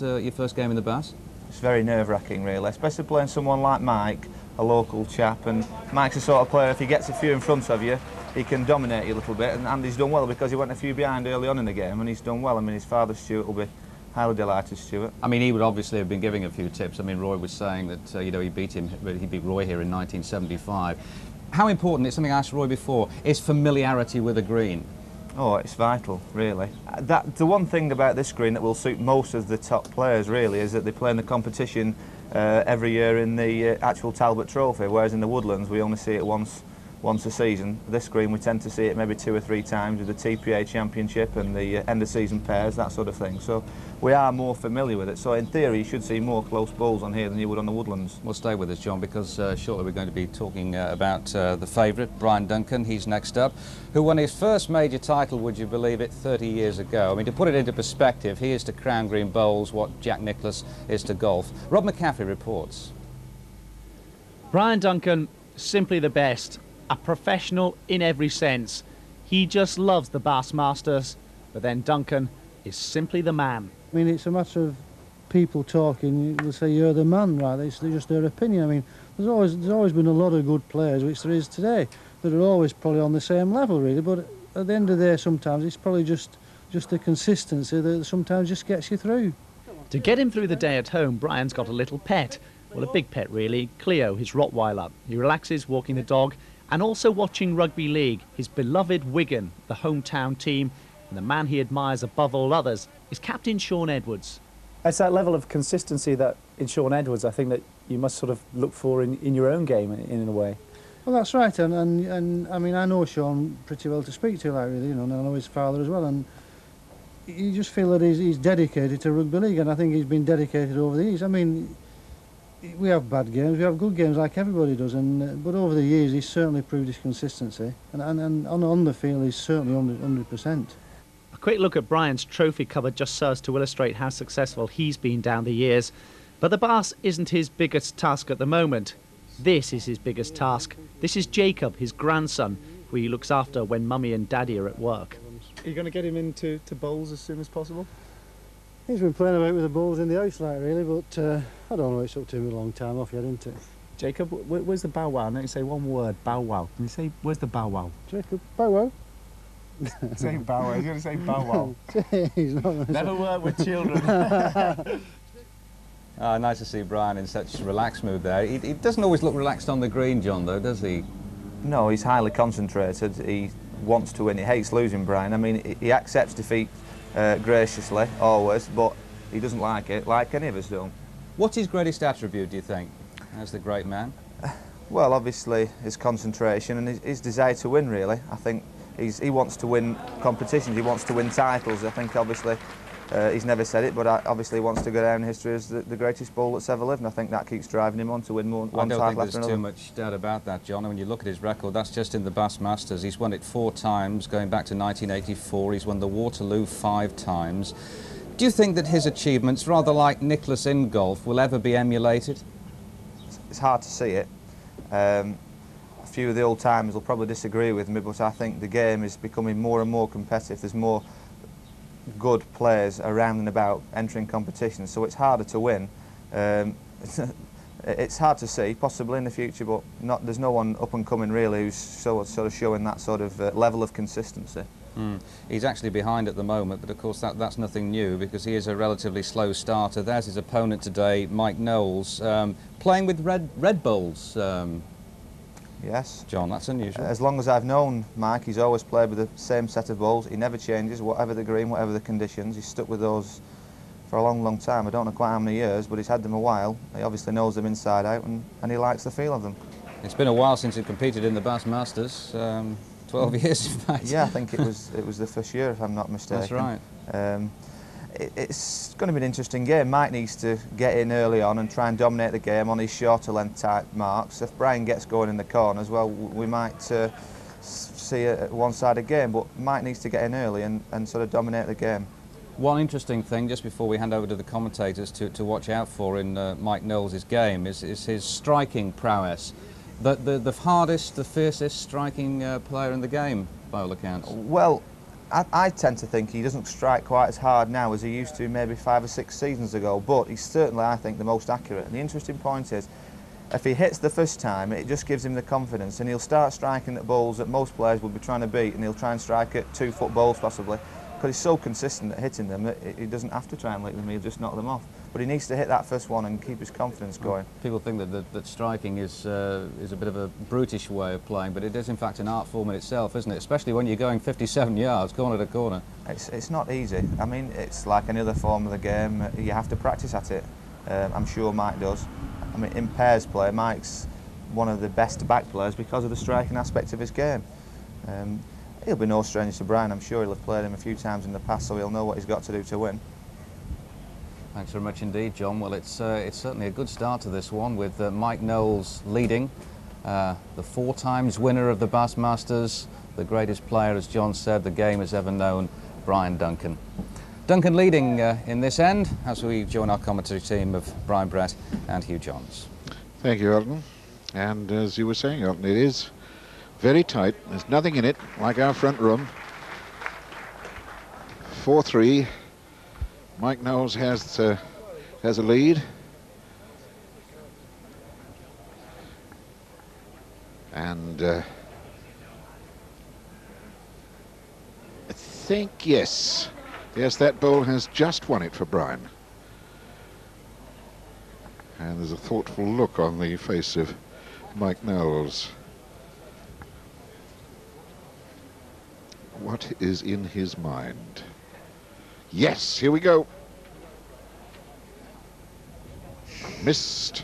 game in the Bass. It's very nerve-wracking, really, especially playing someone like Mike, a local chap. And Mike's the sort of player, if he gets a few in front of you, he can dominate you a little bit. And Andy's done well because he went a few behind early on in the game, and he's done well. I mean, his father Stuart will be highly delighted, Stuart. I mean, he would obviously have been giving a few tips. I mean, Roy was saying that you know, he beat Roy here in 1975. How important, it's something I asked Roy before, is familiarity with a green? Oh, it's vital, really. The one thing about this green that will suit most of the top players, really, is that they play in the competition every year in the actual Talbot Trophy, whereas in the Woodlands we only see it once a season. This green we tend to see it maybe 2 or 3 times with the TPA Championship and the end of season pairs, that sort of thing. So we are more familiar with it. So in theory you should see more close bowls on here than you would on the Woodlands. Well, stay with us, John, because shortly we're going to be talking about the favourite, Brian Duncan. He's next up, who won his first major title, would you believe it, 30 years ago. I mean, to put it into perspective, he is to Crown Green bowls what Jack Nicklaus is to golf. Rob McCaffrey reports. Brian Duncan, simply the best. A professional in every sense. He just loves the Bass Masters, but then Duncan is simply the man. I mean, it's a matter of people talking. They'll say you're the man, right? It's just their opinion. I mean, there's always been a lot of good players, which there is today, that are always probably on the same level, really. But at the end of the day, sometimes it's probably just the consistency that sometimes just gets you through. To get him through the day at home, Brian's got a little pet. Well, a big pet, really. Cleo, his Rottweiler. He relaxes walking the dog and also watching rugby league. His beloved Wigan, the hometown team, and the man he admires above all others is Captain Shaun Edwards. It's that level of consistency that in Shaun Edwards I think that you must sort of look for in your own game in a way. Well, that's right, and I mean, I know Shaun pretty well to speak to, like, really, you know, and I know his father as well, and you just feel that he's dedicated to rugby league, and I think he's been dedicated over the years. I mean, we have bad games, we have good games like everybody does, but over the years he's certainly proved his consistency, and on the field he's certainly 100%. A quick look at Brian's trophy cupboard just serves to illustrate how successful he's been down the years. But the Bass isn't his biggest task at the moment. This is his biggest task. This is Jacob, his grandson, who he looks after when Mummy and Daddy are at work. Are you going to get him into bowls as soon as possible? He's been playing about with the balls in the house, like, really, but I don't know, it's up to him a long time off yet, isn't it? Jacob, where's the bow wow? Now you say one word, bow wow. Can you say, where's the bow wow? Jacob, bow wow. Say bow wow, he's going to say bow wow. He's not going to Never work with children. Nice to see Brian in such relaxed mood there. He doesn't always look relaxed on the green, John, though, does he? No, he's highly concentrated. He wants to win. He hates losing, Brian. I mean, he accepts defeat graciously, always, but he doesn't like it, like any of us do. What's his greatest attribute, do you think, as the great man? Well, obviously, his concentration and his desire to win, really. I think he wants to win competitions, he wants to win titles. I think, obviously, he's never said it, but obviously he wants to go down in history as the greatest bowler that's ever lived, and I think that keeps driving him on to win one title after another. I don't think there's too much doubt about that, John. And when you look at his record, that's just in the Bass Masters. He's won it 4 times, going back to 1984. He's won the Waterloo 5 times. Do you think that his achievements, rather like Nicklaus in golf, will ever be emulated? It's hard to see it. A few of the old timers will probably disagree with me, but I think the game is becoming more and more competitive. There's more good players around and about entering competitions, so it's harder to win. It's hard to see, possibly in the future, but there's no one up and coming really who's sort of showing that sort of level of consistency. He's actually behind at the moment, but of course that's nothing new because he is a relatively slow starter. There's his opponent today, Mike Knowles, playing with red bowls. Yes. John, that's unusual. As long as I've known Mike, he's always played with the same set of bowls. He never changes, whatever the green, whatever the conditions. He's stuck with those for a long, long time. I don't know quite how many years, but he's had them a while. He obviously knows them inside out, and he likes the feel of them. It's been a while since he competed in the Bass Masters. 12 years, in fact. Yeah, I think it was the first year, if I'm not mistaken. That's right. It's going to be an interesting game. Mike needs to get in early on and try and dominate the game on his shorter length type marks. If Brian gets going in the corners, well, we might see a one-sided game, but Mike needs to get in early and sort of dominate the game. One interesting thing, just before we hand over to the commentators to watch out for in Mike Knowles' game, is his striking prowess. The hardest, the fiercest striking player in the game, by all accounts. Well, I tend to think he doesn't strike quite as hard now as he used to maybe 5 or 6 seasons ago, but he's certainly, I think, the most accurate. And the interesting point is, if he hits the first time, it just gives him the confidence, and he'll start striking at balls that most players will be trying to beat, and he'll try and strike at 2-foot balls possibly, because he's so consistent at hitting them that he doesn't have to try and lick them, he'll just knock them off. But he needs to hit that first one and keep his confidence going. People think that striking is a bit of a brutish way of playing, but it is in fact an art form in itself, isn't it? Especially when you're going 57 yards, corner to corner. It's not easy. I mean, it's like any other form of the game. You have to practice at it. I'm sure Mike does. I mean, in pairs play, Mike's one of the best back players because of the striking aspect of his game. He'll be no stranger to Brian. I'm sure he'll have played him a few times in the past, so he'll know what he's got to do to win. Thanks very much indeed, John. Well, it's certainly a good start to this one with Mike Knowles leading, the 4 times winner of the Bassmasters, the greatest player, as John said, the game has ever known, Brian Duncan. Duncan leading in this end as we join our commentary team of Brian Brett and Hugh Johns. Thank you, Elton. And as you were saying, Elton, it is very tight. There's nothing in it, like our front room. 4-3. Mike Knowles has a lead. And I think, yes, that ball has just won it for Brian. And there's a thoughtful look on the face of Mike Knowles. What is in his mind? Yes, here we go. Missed.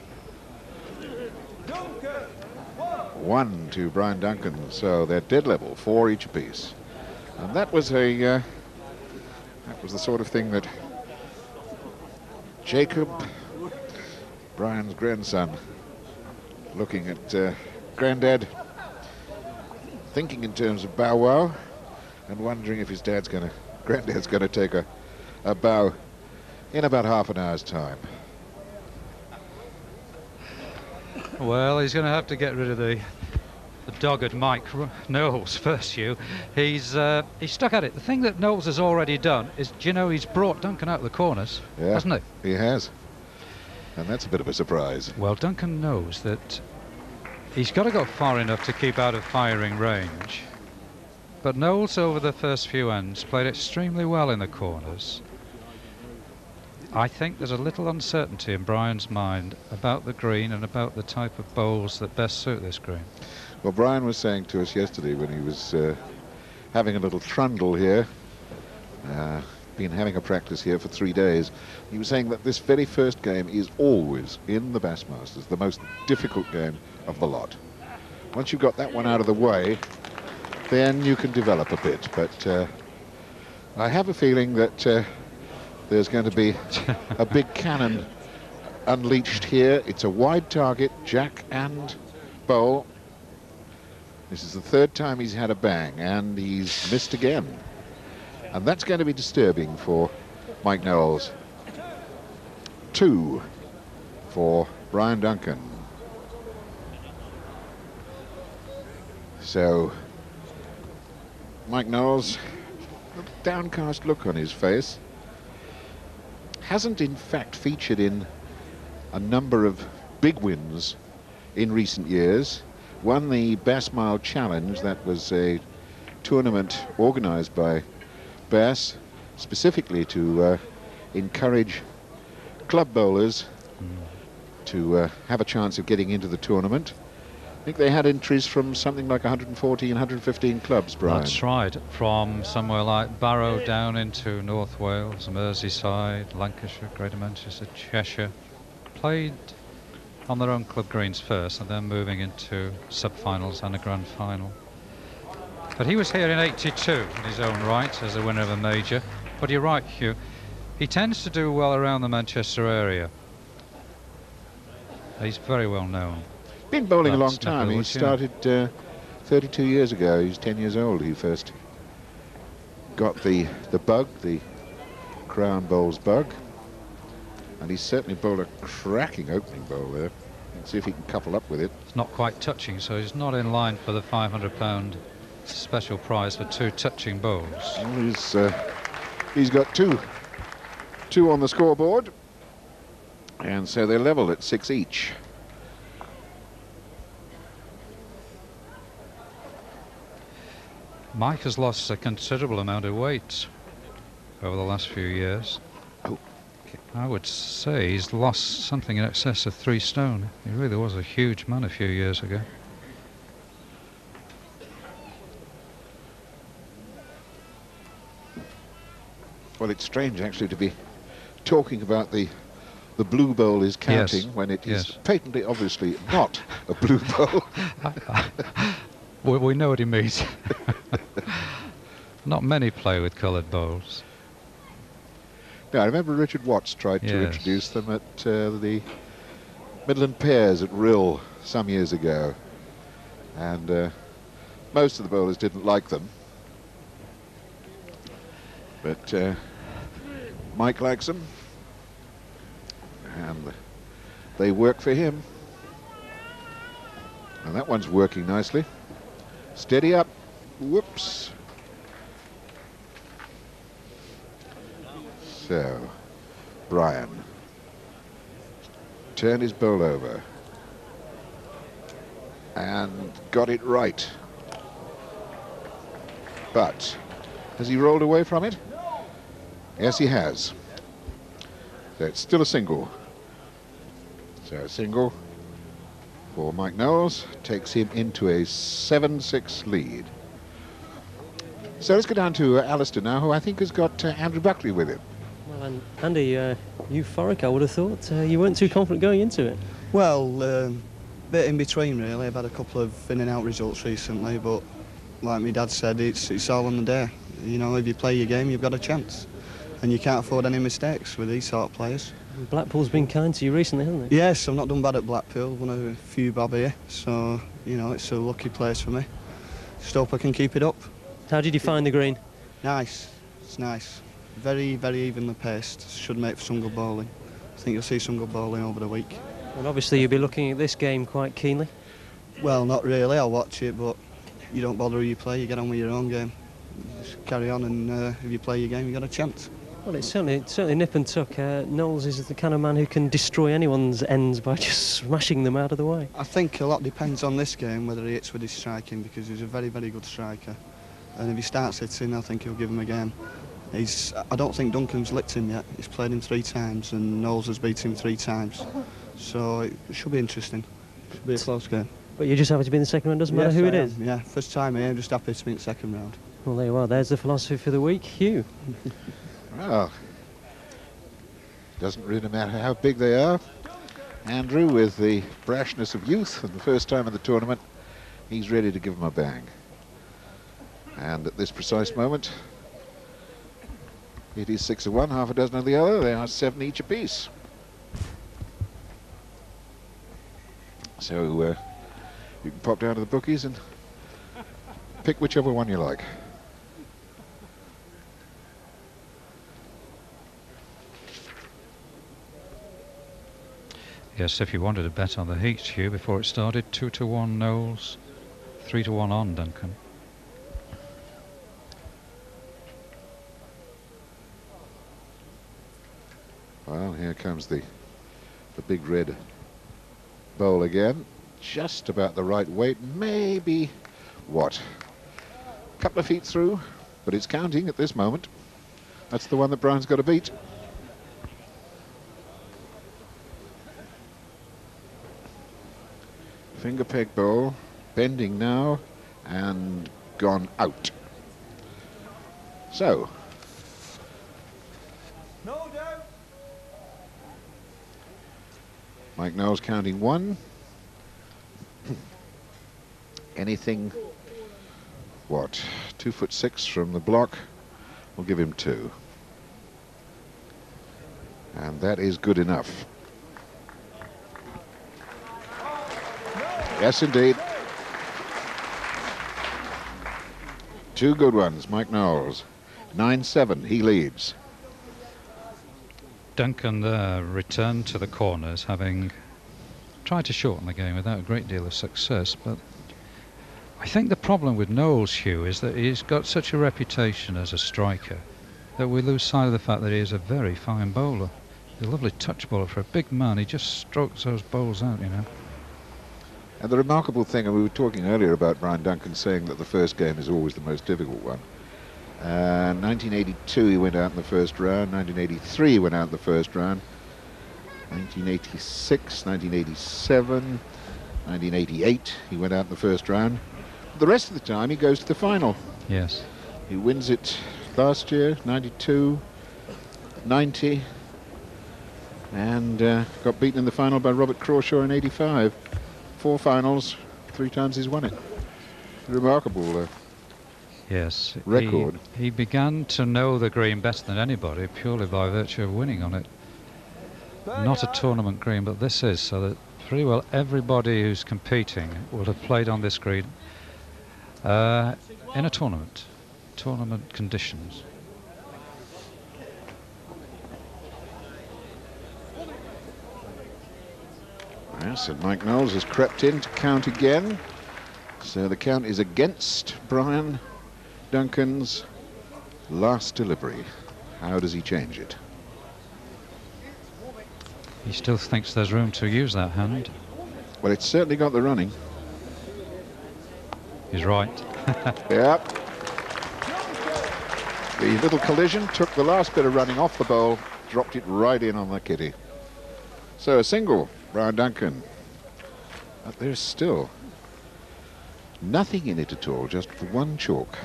1 to Brian Duncan, so they're dead level, 4 each apiece. And that was the sort of thing that Jacob, Brian's grandson, looking at Grandad, thinking in terms of bow wow, and wondering if his Granddad's going to take a bow in about half an hour's time. Well, he's going to have to get rid of the dogged Mike Knowles first, Hugh. He's stuck at it. The thing that Knowles has already done is, do you know, he's brought Duncan out of the corners, hasn't he? He has. And that's a bit of a surprise. Well, Duncan knows that he's got to go far enough to keep out of firing range. But Knowles, over the first few ends, played extremely well in the corners. I think there's a little uncertainty in Brian's mind about the green and about the type of bowls that best suit this green. Well, Brian was saying to us yesterday when he was having a little trundle here, been having a practice here for 3 days, he was saying that this very first game is always, in the Bassmasters, the most difficult game of the lot. Once you've got that one out of the way, then you can develop a bit, but I have a feeling that there's going to be a big cannon unleashed here. It's a wide target, jack and bowl. This is the 3rd time he's had a bang, and he's missed again. And that's going to be disturbing for Mike Knowles. 2 for Brian Duncan. So Mike Knowles, a downcast look on his face. Hasn't in fact featured in a number of big wins in recent years. Won the Bass Mile Challenge. That was a tournament organised by Bass specifically to encourage club bowlers to have a chance of getting into the tournament. I think they had entries from something like 114, 115 clubs, Brian. That's right, from somewhere like Barrow down into North Wales, Merseyside, Lancashire, Greater Manchester, Cheshire. Played on their own club greens first and then moving into sub-finals and a grand final. But he was here in '82 in his own right as a winner of a major. But you're right, Hugh, he tends to do well around the Manchester area. He's very well known. Been bowling a long time. He started 32 years ago. He's 10 years old. He first got the bug, the Crown bowls Bug. And he's certainly bowled a cracking opening bowl there. Let's see if he can couple up with it. It's not quite touching, so he's not in line for the £500 special prize for 2 touching bowls. Well, he's got two on the scoreboard, and so they're level at 6 each. Mike has lost a considerable amount of weight over the last few years. Oh. I would say he's lost something in excess of 3 stone. He really was a huge man a few years ago. Well, it's strange actually to be talking about the blue bowl is counting when it is patently, obviously not a blue bowl. We know what he means. Not many play with coloured bowls. Yeah, I remember Richard Watts tried to introduce them at the Midland Pairs at Rill some years ago, and most of the bowlers didn't like them, but Mike likes them, and they work for him. And that one's working nicely. Steady up. Whoops. So, Brian turned his bowl over and got it right. But has he rolled away from it? Yes, he has. So it's still a single. So a single for Mike Knowles takes him into a 7-6 lead. So let's go down to Alistair now, who I think has got Andrew Buckley with him. Well, and Andy, euphoric, I would have thought. You weren't too confident going into it. Well, bit in between, really. I've had a couple of in and out results recently, but like my dad said, it's all on the day. You know, if you play your game, you've got a chance. And you can't afford any mistakes with these sort of players. Blackpool's been kind to you recently, hasn't it? Yes, I've not done bad at Blackpool. Won a few bob here, so, you know, it's a lucky place for me. Just hope I can keep it up. How did you find the green? Nice. It's nice. Very, very evenly paced. Should make for some good bowling. I think you'll see some good bowling over the week. And obviously you'll be looking at this game quite keenly. Well, not really. I'll watch it, but you don't bother who you play. You get on with your own game. You just carry on, and if you play your game, you've got a chance. Well, it's certainly nip and tuck. Knowles is the kind of man who can destroy anyone's ends by just smashing them out of the way. I think a lot depends on this game, whether he hits with his striking, because he's a very, very good striker. And if he starts hitting, I think he'll give him a game. I don't think Duncan's licked him yet. He's played him 3 times, and Knowles has beat him 3 times. So it should be interesting. It should be a close game. But you're just happy to be in the second round, doesn't matter who it is? Yeah, first time here, I'm just happy to be in the second round. Well, there you are. There's the philosophy for the week. Hugh. Well, doesn't really matter how big they are. Andrew, with the brashness of youth and the first time in the tournament, he's ready to give them a bang. And at this precise moment, it is 6 of one, half a dozen of the other. They are 7 each apiece. So you can pop down to the bookies and pick whichever one you like. Yes, if you wanted to bet on the heat, Hugh, before it started, 2 to 1 Knowles, 3 to 1 on Duncan. Well, here comes the big red bowl again. Just about the right weight, maybe, what, a couple of feet through, but it's counting at this moment. That's the one that Brian's got to beat. Finger peg bowl, bending now, and gone out. So, Mike Knowles counting 1. Anything, what, 2'6" from the block, will give him 2. And that is good enough. Yes, indeed. 2 good ones, Mike Knowles. 9-7, he leads. Duncan returned to the corners, having tried to shorten the game without a great deal of success, but I think the problem with Knowles, Hugh, is that he's got such a reputation as a striker that we lose sight of the fact that he is a very fine bowler. He's a lovely touch bowler for a big man. He just strokes those bowls out, you know. And the remarkable thing, and we were talking earlier about Brian Duncan saying that the first game is always the most difficult one. 1982 he went out in the first round, 1983 he went out in the first round, 1986, 1987, 1988 he went out in the first round. The rest of the time he goes to the final. Yes. He wins it last year, 92, 90, and got beaten in the final by Robert Crawshaw in 85. 4 finals, 3 times he's won it. Remarkable yes, record. He began to know the green better than anybody purely by virtue of winning on it. Not a tournament green, but this is, so that pretty well everybody who's competing will have played on this green in a tournament conditions. Yes, and Mike Knowles has crept in to count again. So the count is against Brian Duncan's last delivery. How does he change it? He still thinks there's room to use that hand. Well, it's certainly got the running. He's right. Yep. The little collision took the last bit of running off the bowl, dropped it right in on the kitty. So a single, Brian Duncan. But there's still nothing in it at all, just one chalk.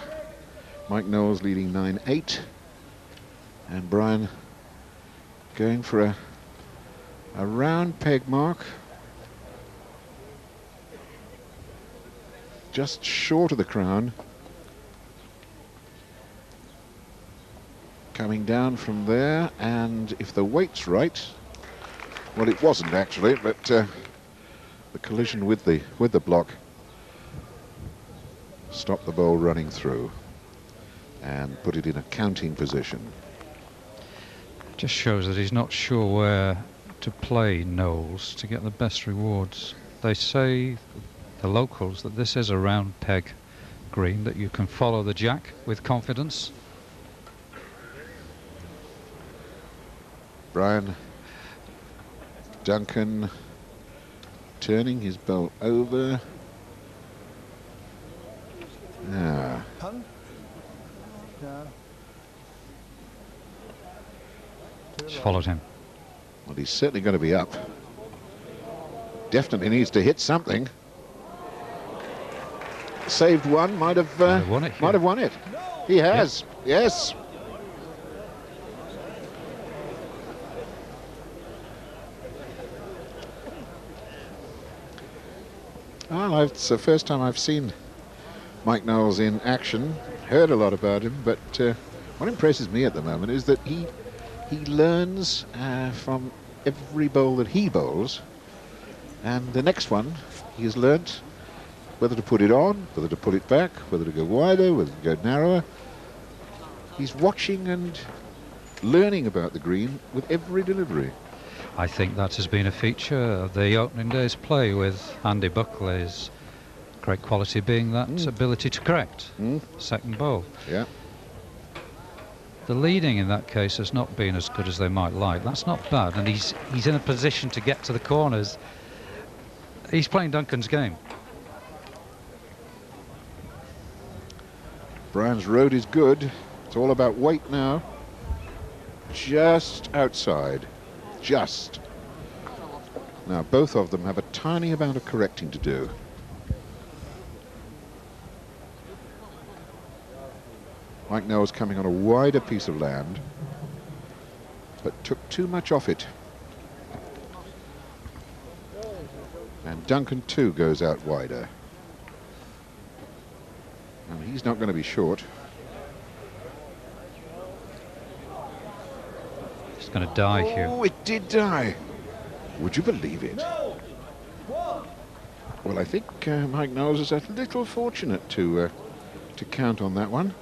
Mike Knowles leading 9-8. And Brian going for a round peg mark. Just short of the crown. Coming down from there, and if the weight's right, well, it wasn't actually, but the collision with the block stopped the ball running through and put it in a counting position. Just shows that he's not sure where to play Knowles to get the best rewards. They say, the locals, that this is a round peg green, that you can follow the jack with confidence. Brian Duncan turning his bowl over. Ah. He's followed him. Well, he's certainly going to be up. Definitely needs to hit something. Saved one, might have won it. Might have won it. He has. Yep. Yes. Well, it's the first time I've seen Mike Knowles in action. Heard a lot about him, but what impresses me at the moment is that he learns from every bowl that he bowls, and the next one he has learnt whether to put it on, whether to pull it back, whether to go wider, whether to go narrower. He's watching and learning about the green with every delivery. I think that has been a feature of the opening day's play with Andy Buckley's great quality being that ability to correct second bowl. Yeah. The leading in that case has not been as good as they might like. That's not bad, and he's in a position to get to the corners. He's playing Duncan's game. Brian's road is good. It's all about weight now. Just outside. Just. Now both of them have a tiny amount of correcting to do. Mike Knowles coming on a wider piece of land, but took too much off it. And Duncan too goes out wider. And he's not going to be short. It's going to die here. Oh, it did die. Would you believe it? Well, I think Mike Knowles is a little fortunate to count on that one.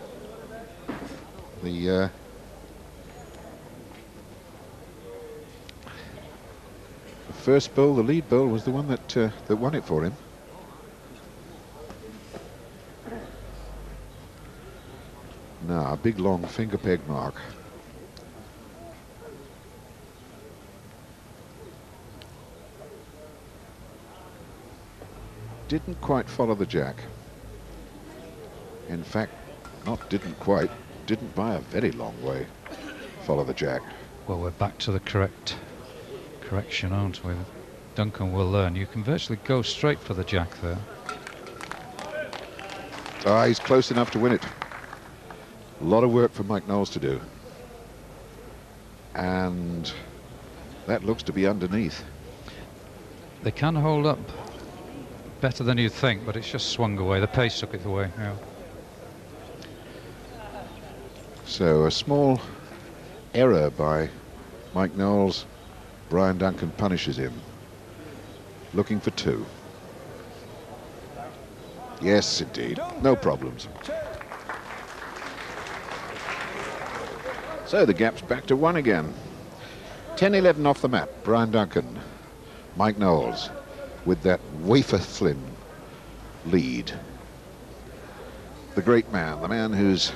first bowl, the lead bowl, was the one that that won it for him. Now, a big long finger peg mark. Didn't quite follow the jack. In fact, not didn't quite, didn't by a very long way follow the jack. Well, we're back to the correction, aren't we? Duncan will learn. You can virtually go straight for the jack there. Ah, he's close enough to win it. A lot of work for Mike Knowles to do. And that looks to be underneath. They can hold up better than you'd think, but it's just swung away. The pace took it away. Yeah. So a small error by Mike Knowles. Brian Duncan punishes him. Looking for 2. Yes, indeed. No problems. So the gap's back to 1 again. 10-11 off the map. Brian Duncan. Mike Knowles with that wafer-thin lead. The great man, the man who's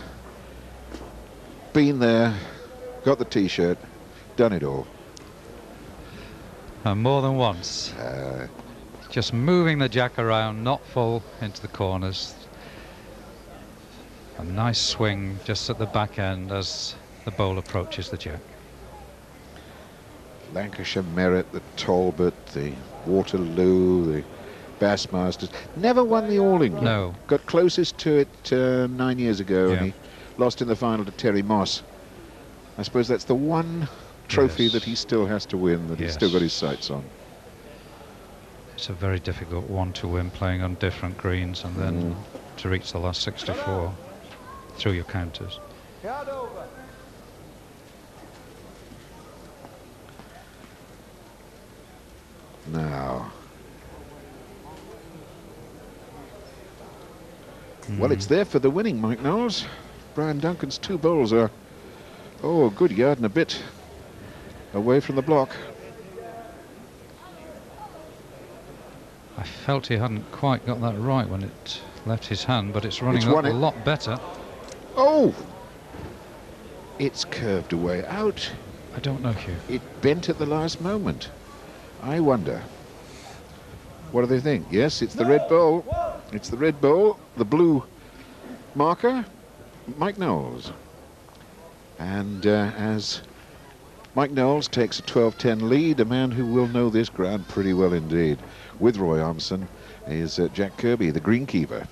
been there, got the T-shirt, done it all. And more than once. Just moving the jack around, not full into the corners. A nice swing just at the back end as the bowl approaches the jack. Lancashire Merit, the Talbot, the Waterloo, the Bassmasters. Never won the All England. No. Got closest to it 9 years ago, Yeah. and he lost in the final to Terry Moss. I suppose that's the one trophy that he still has to win, that he's still got his sights on. It's a very difficult one to win, playing on different greens, and then to reach the last 64 through your counters. Now, well, it's there for the winning, Mike Knowles. Brian Duncan's 2 bowls are, oh, a good yard and a bit away from the block. I felt he hadn't quite got that right when it left his hand, but it's running It's up won a it. lot better. Oh! It's curved away out. I don't know, Hugh. It bent at the last moment. I wonder. What do they think? Yes, it's the red bowl. It's the red bowl. The blue marker, Mike Knowles. And as Mike Knowles takes a 12-10 lead, a man who will know this ground pretty well indeed, with Roy ARMSON, is Jack Kirby, the greenkeeper.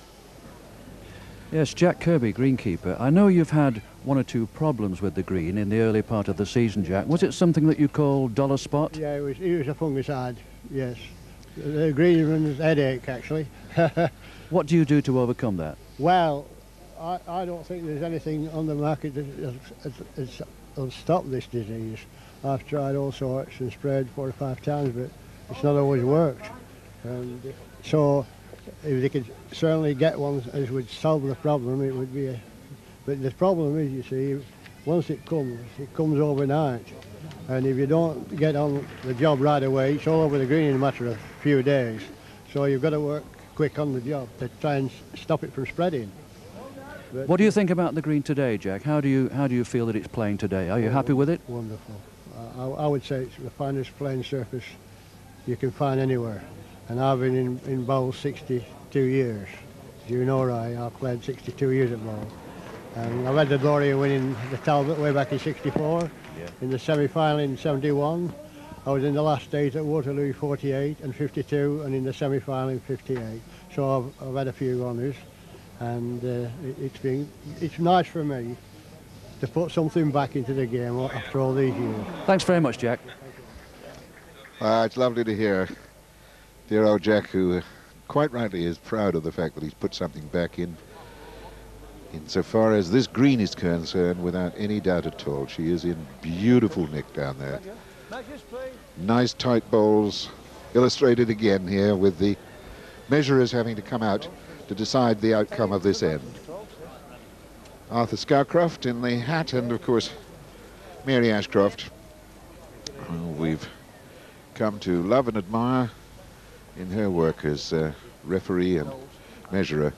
Yes, Jack Kirby, greenkeeper. I know you've had 1 or 2 problems with the green in the early part of the season, Jack. Was it something that you call dollar spot? Yeah, it was a fungicide, yes. The green runs headache, actually. What do you do to overcome that? Well, I don't think there's anything on the market that will stop this disease. I've tried all sorts and sprayed 4 or 5 times, but it's not always worked. And so if they could certainly get one that would solve the problem, it would be a... But the problem is, you see, once it comes overnight. And if you don't get on the job right away, it's all over the green in a matter of a few days. So you've got to work quick on the job to try and stop it from spreading. But what do you think about the green today, Jack? How do you feel that it's playing today? Are you happy with it? Wonderful. I would say it's the finest playing surface you can find anywhere. And I've been in bowl 62 years. As you know, Ray, I've played 62 years at bowl. And I've had the glory of winning the Talbot way back in 64, in the semi-final in 71. I was in the last days at Waterloo 48 and 52, and in the semi-final in 58. So I've had a few honours, and it's nice for me to put something back into the game after all these years. Thanks very much, Jack. It's lovely to hear dear old Jack, who quite rightly is proud of the fact that he's put something back in. Insofar as this green is concerned, without any doubt at all, she is in beautiful nick down there. Nice tight bowls, illustrated again here with the measurers having to come out to decide the outcome of this end. Arthur Scowcroft in the hat, and of course Mary Ashcroft. We've come to love and admire in her work as referee and measurer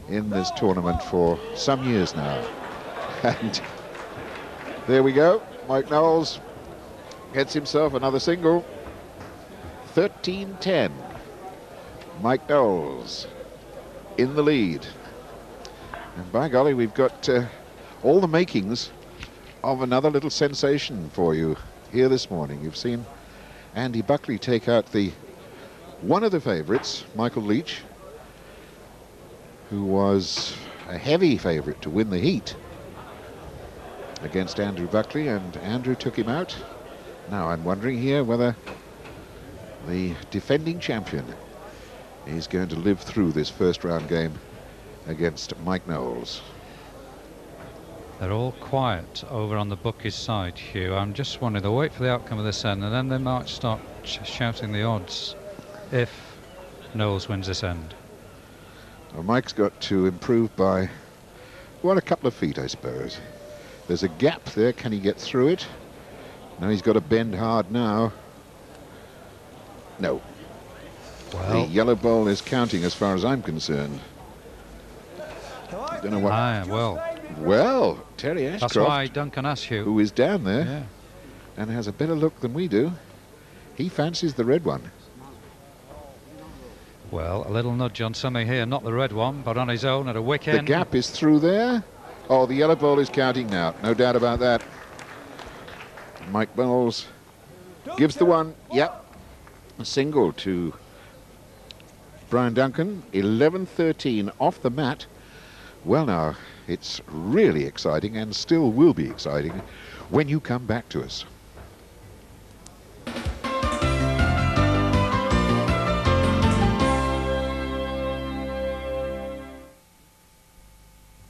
in this tournament for some years now. And there we go. Mike Knowles gets himself another single. 13-10. Mike Knowles in the lead. And by golly, we've got all the makings of another little sensation for you here this morning. You've seen Andy Buckley take out one of the favourites, Michael Leach, who was a heavy favourite to win the heat against Andrew Buckley, and Andrew took him out. Now I'm wondering here whether the defending champion is going to live through this first round game against Mike Knowles. They're all quiet over on the bookies' side, Hugh. I'm just wondering, they'll wait for the outcome of this end, and then they might start shouting the odds if Knowles wins this end. Well, Mike's got to improve by, well, a couple of feet, I suppose. There's a gap there. Can he get through it? No, he's got to bend hard now. No. Well, the yellow ball is counting as far as I'm concerned. I don't know what. Well, Terry Ashcroft. That's why Duncan asked you. Who is down there and has a better look than we do. He fancies the red one. Well, a little nudge on something here, not the red one, but on his own at a wicket. The gap is through there. Oh, the yellow ball is counting now. No doubt about that. Mike Knowles gives the one. Yep. A single to Brian Duncan. 11-13 off the mat. Well, now, it's really exciting and still will be exciting when you come back to us.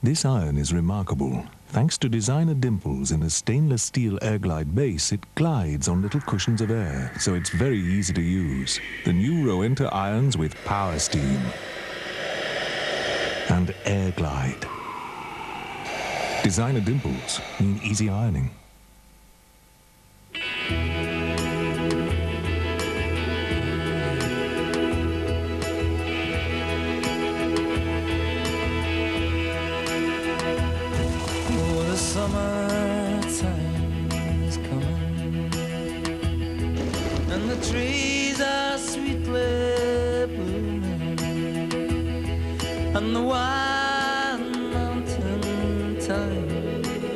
This iron is remarkable. Thanks to designer dimples in a stainless steel air glide base, it glides on little cushions of air, so it's very easy to use. The new Rowenta irons with power steam and air glide. Designer dimples mean easy ironing.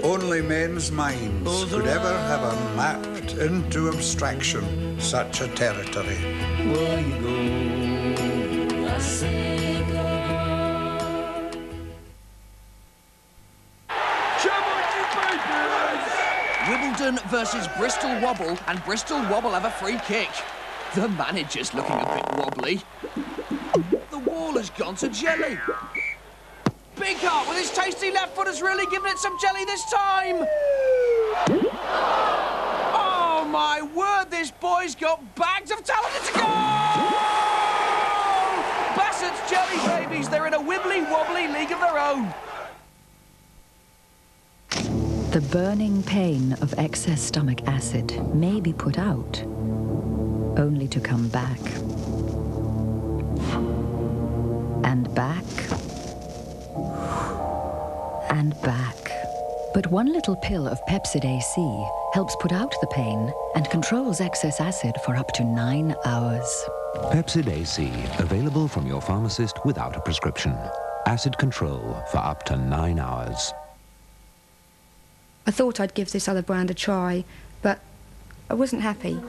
Only men's minds could ever have unmapped into abstraction such a territory. Wimbledon versus Bristol Wobble, and Bristol Wobble have a free kick. The manager's looking a bit wobbly. The wall has gone to jelly. Big Heart with his tasty left foot has really given it some jelly this time. Oh my word, this boy's got bags of talent. It's a goal! Bassett's Jelly Babies, they're in a wibbly-wobbly league of their own. The burning pain of excess stomach acid may be put out, only to come back. And back. And back. But one little pill of Pepsid AC helps put out the pain and controls excess acid for up to 9 hours. Pepsid AC, available from your pharmacist without a prescription. Acid control for up to 9 hours. I thought I'd give this other brand a try, but I wasn't happy.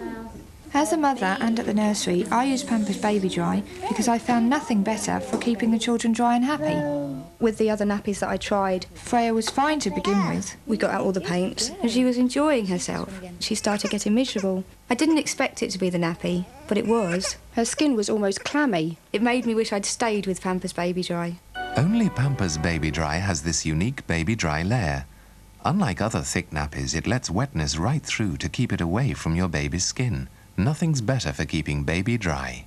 As a mother and at the nursery, I use Pampers Baby Dry because I found nothing better for keeping the children dry and happy. With the other nappies that I tried, Freya was fine to begin with. We got out all the paints and she was enjoying herself. She started getting miserable. I didn't expect it to be the nappy, but it was. Her skin was almost clammy. It made me wish I'd stayed with Pampers Baby Dry. Only Pampers Baby Dry has this unique Baby Dry layer. Unlike other thick nappies, it lets wetness right through to keep it away from your baby's skin. Nothing's better for keeping baby dry.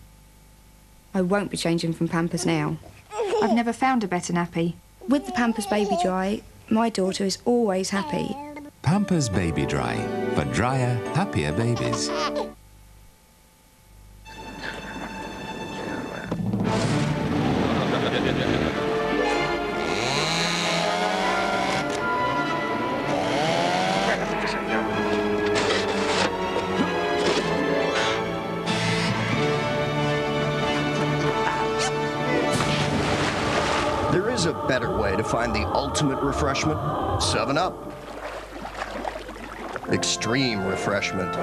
I won't be changing from Pampers now. I've never found a better nappy. With the Pampers Baby Dry, my daughter is always happy. Pampers Baby Dry, for drier, happier babies. There is a better way to find the ultimate refreshment. 7-Up. Extreme refreshment.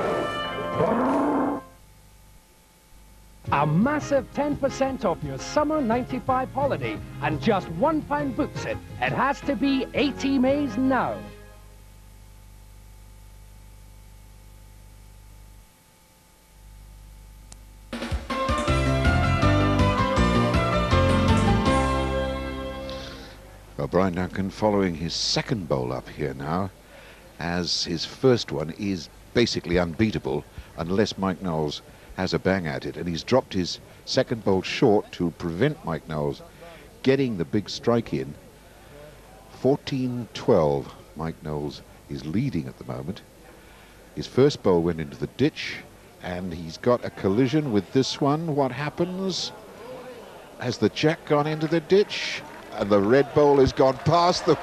A massive 10% off your summer 95 holiday and just £1 books it. It has to be 80 Mays now. Well, Brian Duncan following his second bowl up here now, as his first one is basically unbeatable unless Mike Knowles has a bang at it, and he's dropped his second bowl short to prevent Mike Knowles getting the big strike in. 14-12, Mike Knowles is leading at the moment. His first bowl went into the ditch, and he's got a collision with this one. What happens? Has the jack gone into the ditch? And the red bowl has gone past the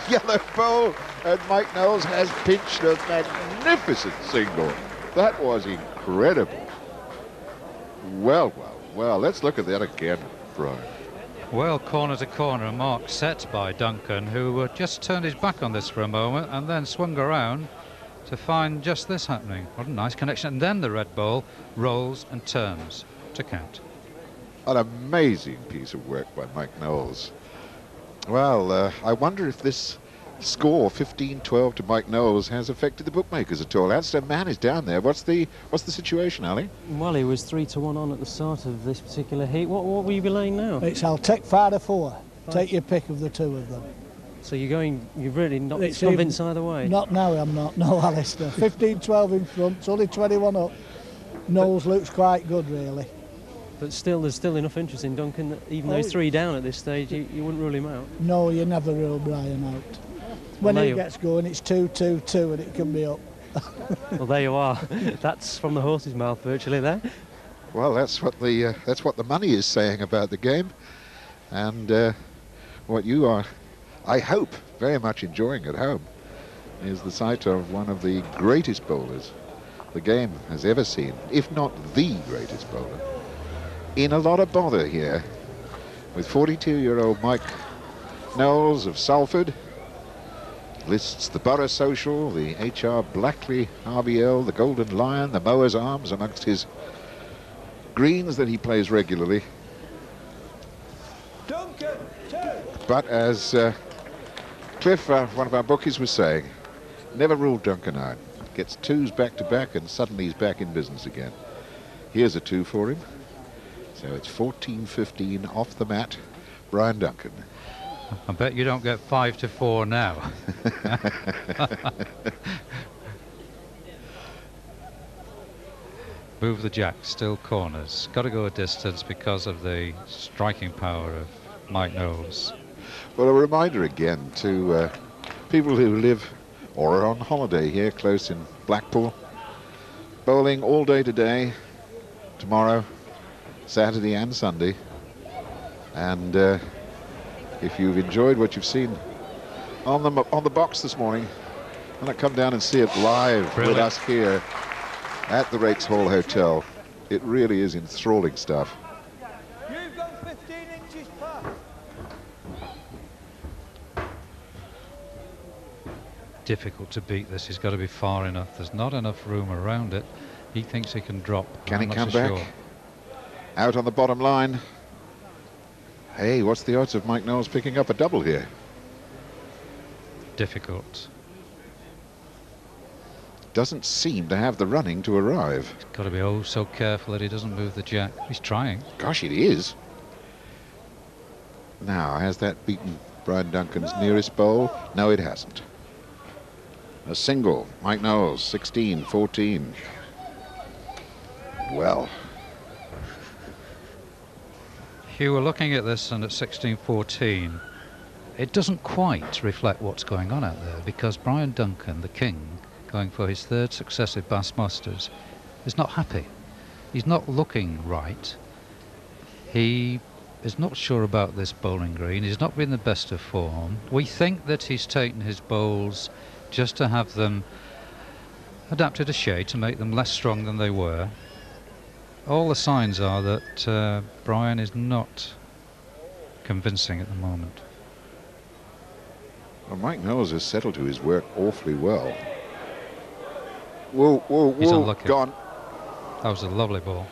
yellow bowl, and Mike Knowles has pinched a magnificent single. That was incredible. Well, well, well, let's look at that again, Brian. Well, corner to corner, mark set by Duncan, who just turned his back on this for a moment and then swung around to find just this happening. What a nice connection. And then the red ball rolls and turns to count. An amazing piece of work by Mike Knowles. Well, I wonder if this score, 15-12 to Mike Knowles, has affected the bookmakers at all. Aston Man is down there. What's the situation, Ali? Well, he was 3-1 on at the start of this particular heat. What will you be laying now? I'll take 5 to 4. Take your pick of the two of them. So you're really not convinced either way? Not now, I'm not. No, Alistair. 15-12 in front, it's only 21 up. Knowles looks quite good, really. But still, there's still enough interest in Duncan that even though he's 3 down at this stage, you wouldn't rule him out. No, you never rule Brian out. When he gets going, it's 2-2-2 and it can be up. Well, there you are. That's from the horse's mouth, virtually there. Well, that's what the money is saying about the game, and what you are, I hope, very much enjoying at home, is the sight of one of the greatest bowlers the game has ever seen, if not the greatest bowler. In a lot of bother here with 42-year-old Mike Knowles of Salford. Lists the Borough Social, the HR Blackley RBL, the Golden Lion, the Mowers Arms amongst his greens that he plays regularly. Duncan, but as Cliff, one of our bookies, was saying, never rule Duncan out. Gets 2s back to back and suddenly he's back in business again. Here's a 2 for him. So it's 14-15 off the mat. Brian Duncan. I bet you don't get 5 to 4 now. Move the jack, still corners. Got to go a distance because of the striking power of Mike Knowles. Well, a reminder again to people who live or are on holiday here close in Blackpool. Bowling all day today, tomorrow, Saturday and Sunday. And if you've enjoyed what you've seen on the box this morning, why not come down and see it live with us here at the Raikes Hall Hotel. It really is enthralling stuff. You've got 15 inches past. Difficult to beat this. He's got to be far enough. There's not enough room around it. He thinks he can drop. Can he I'm not come so back? sure. Out on the bottom line. Hey, what's the odds of Mike Knowles picking up a double here? Difficult. Doesn't seem to have the running to arrive. He's got to be oh so careful that he doesn't move the jack. He's trying. Gosh, it is. Now, has that beaten Brian Duncan's nearest bowl? No, it hasn't. A single. Mike Knowles, 16-14. Well. Hugh, we're looking at this, and at 16-14, it doesn't quite reflect what's going on out there, because Brian Duncan, the king, going for his 3rd successive Bass Masters, is not happy. He's not looking right. He is not sure about this bowling green. He's not been the best of form. We think that he's taken his bowls just to have them adapted a shade to make them less strong than they were. All the signs are that Brian is not convincing at the moment. Well, Mike Knowles has settled to his work awfully well. Whoa, whoa, He's whoa, unlucky. gone. That was a lovely ball.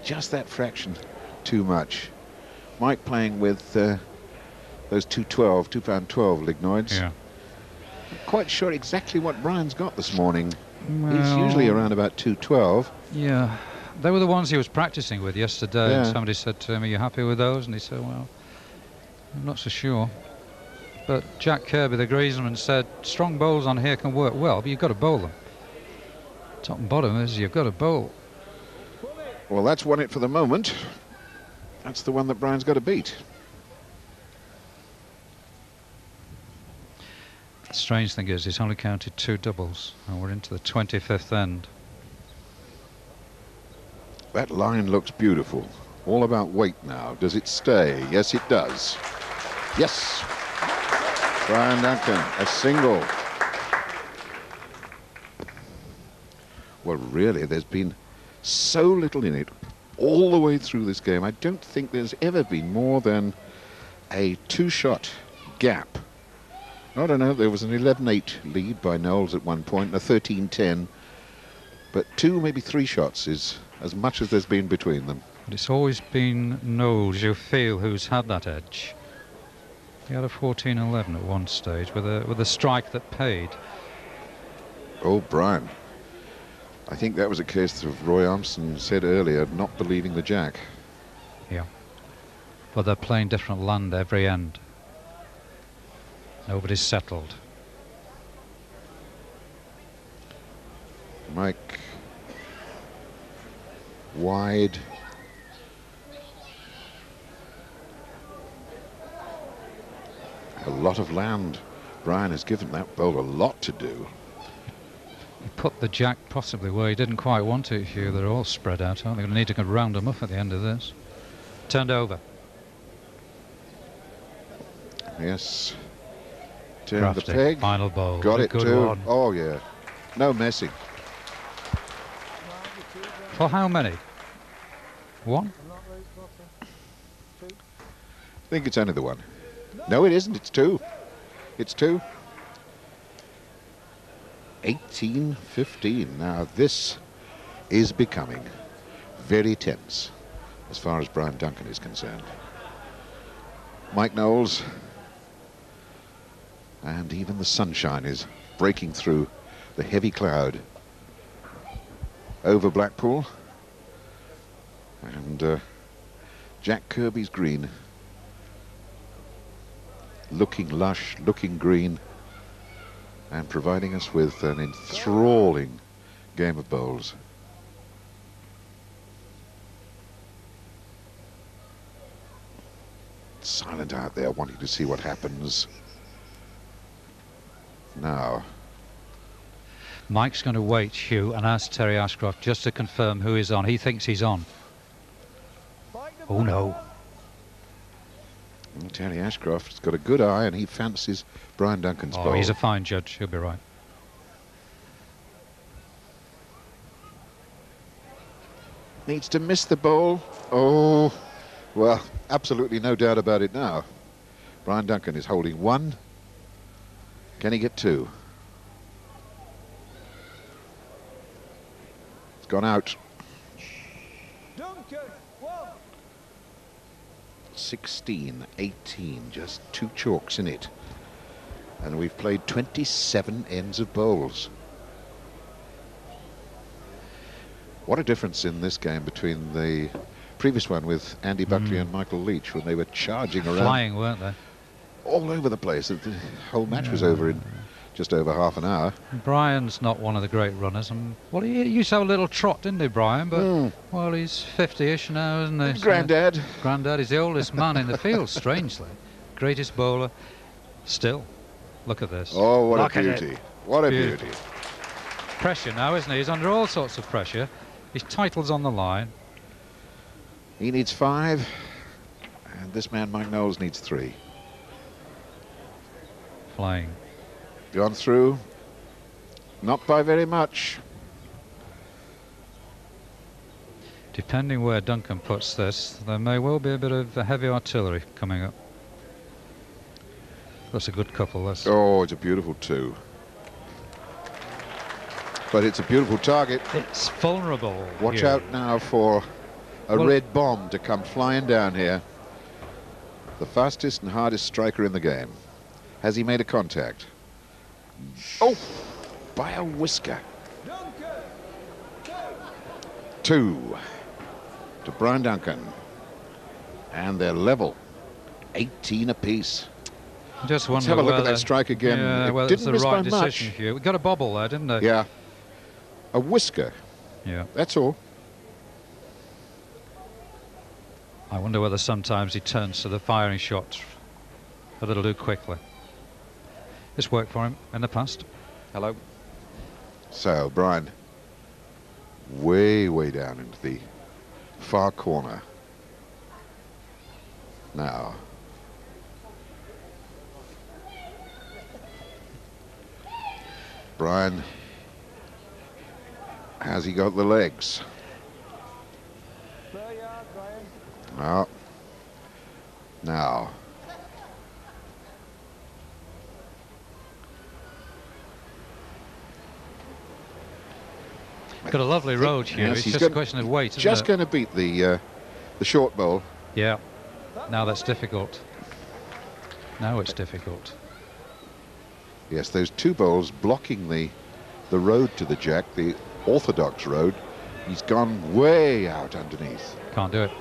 Just that fraction too much. Mike playing with those 212, £2.12 lignoids. Yeah. Not quite sure exactly what Brian's got this morning. He's Well, usually around about 212. Yeah, they were the ones he was practicing with yesterday. And Yeah. somebody said to him, "Are you happy with those?" And he said, "Well, I'm not so sure." But Jack Kirby, the greensman, said strong bowls on here can work well, but you've got to bowl them. Top and bottom is you've got to bowl. Well, that's won it for the moment. That's the one that Brian's got to beat. The strange thing is he's only counted 2 doubles, and we're into the 25th end. That line looks beautiful. All about weight now. Does it stay? Yes, it does. Yes. Brian Duncan, a single. Well, really, there's been so little in it all the way through this game. I don't think there's ever been more than a 2-shot gap. I don't know, there was an 11-8 lead by Knowles at one point, and a 13-10. But 2, maybe 3 shots is as much as there's been between them. But it's always been Knowles, you feel, who's had that edge. He had a 14-11 at one stage with a strike that paid. Oh, Brian. I think that was a case of Roy ARMSON said earlier, not believing the jack. Yeah. But they're playing different land every end. Nobody's settled. Mike wide. A lot of land. Brian has given that bowler a lot to do. He put the jack possibly where he didn't quite want it, Hugh. They're all spread out, aren't they? Going to need to round them up at the end of this. Turned over. Yes. Turned Crafty. the peg. Final bowl. Got A it good too. one. Oh, yeah. No messing. For how many? 1? I think it's only the 1. No, it isn't. It's 2. It's 2. 18-15. Now, this is becoming very tense as far as Brian Duncan is concerned. Mike Knowles, and even the sunshine is breaking through the heavy cloud over Blackpool, and Jack Kirby's green looking lush, looking green, and providing us with an enthralling game of bowls. Silent out there, wanting to see what happens. Now, Mike's going to wait, Hugh, and ask Terry Ashcroft just to confirm who is on. He thinks he's on. Oh, no. and Terry Ashcroft's got a good eye, and he fancies Brian Duncan's bowl. He's a fine judge. He'll be right. Needs to miss the bowl. Oh, well, absolutely no doubt about it now. Brian Duncan is holding 1. Can he get 2? It's gone out. 16, 18, just 2 chalks in it. And we've played 27 ends of bowls. What a difference in this game between the previous one with Andy Buckley and Michael Leach, when they were charging around. Flying, weren't they? All over the place. The whole match was over in just over half an hour. Brian's not one of the great runners. Well, he used to have a little trot, didn't he, Brian? But, well, he's 50-ish now, isn't he? Grandad. Grandad. He's the oldest man in the field, strangely. Greatest bowler. Still. Look at this. Oh, what Look a at beauty. it. What a Beautiful. beauty. Pressure now, isn't he? He's under all sorts of pressure. His title's on the line. He needs 5. And this man, Mike Knowles, needs 3. Flying. Gone through. Not by very much. Depending where Duncan puts this, there may well be a bit of heavy artillery coming up. That's a good couple. That's Oh, it's a beautiful 2. But it's a beautiful target. It's vulnerable. Watch here. out now for a red bomb to come flying down here. The fastest and hardest striker in the game. Has he made a contact? Oh, by a whisker. 2 to Brian Duncan. And they're level. 18 apiece. Just Let's wonder have a look at whether- that strike again. Yeah, It well, didn't it's the miss by right decision much. for you. We got a bobble there, didn't it? Yeah. A whisker. Yeah. That's all. I wonder whether sometimes he turns to the firing shot a little too quickly. It's worked for him in the past. Hello. So, Brian, way, way down into the far corner. Now. Brian, has he got the legs? No. Now. Got a lovely road here. Yes, It's he's just a got- question of weight, isn't Just it? going to beat the short bowl. Yeah. Now that's difficult. Now it's difficult. Yes, those 2 bowls blocking the road to the jack, the orthodox road. He's gone way out underneath. Can't do it.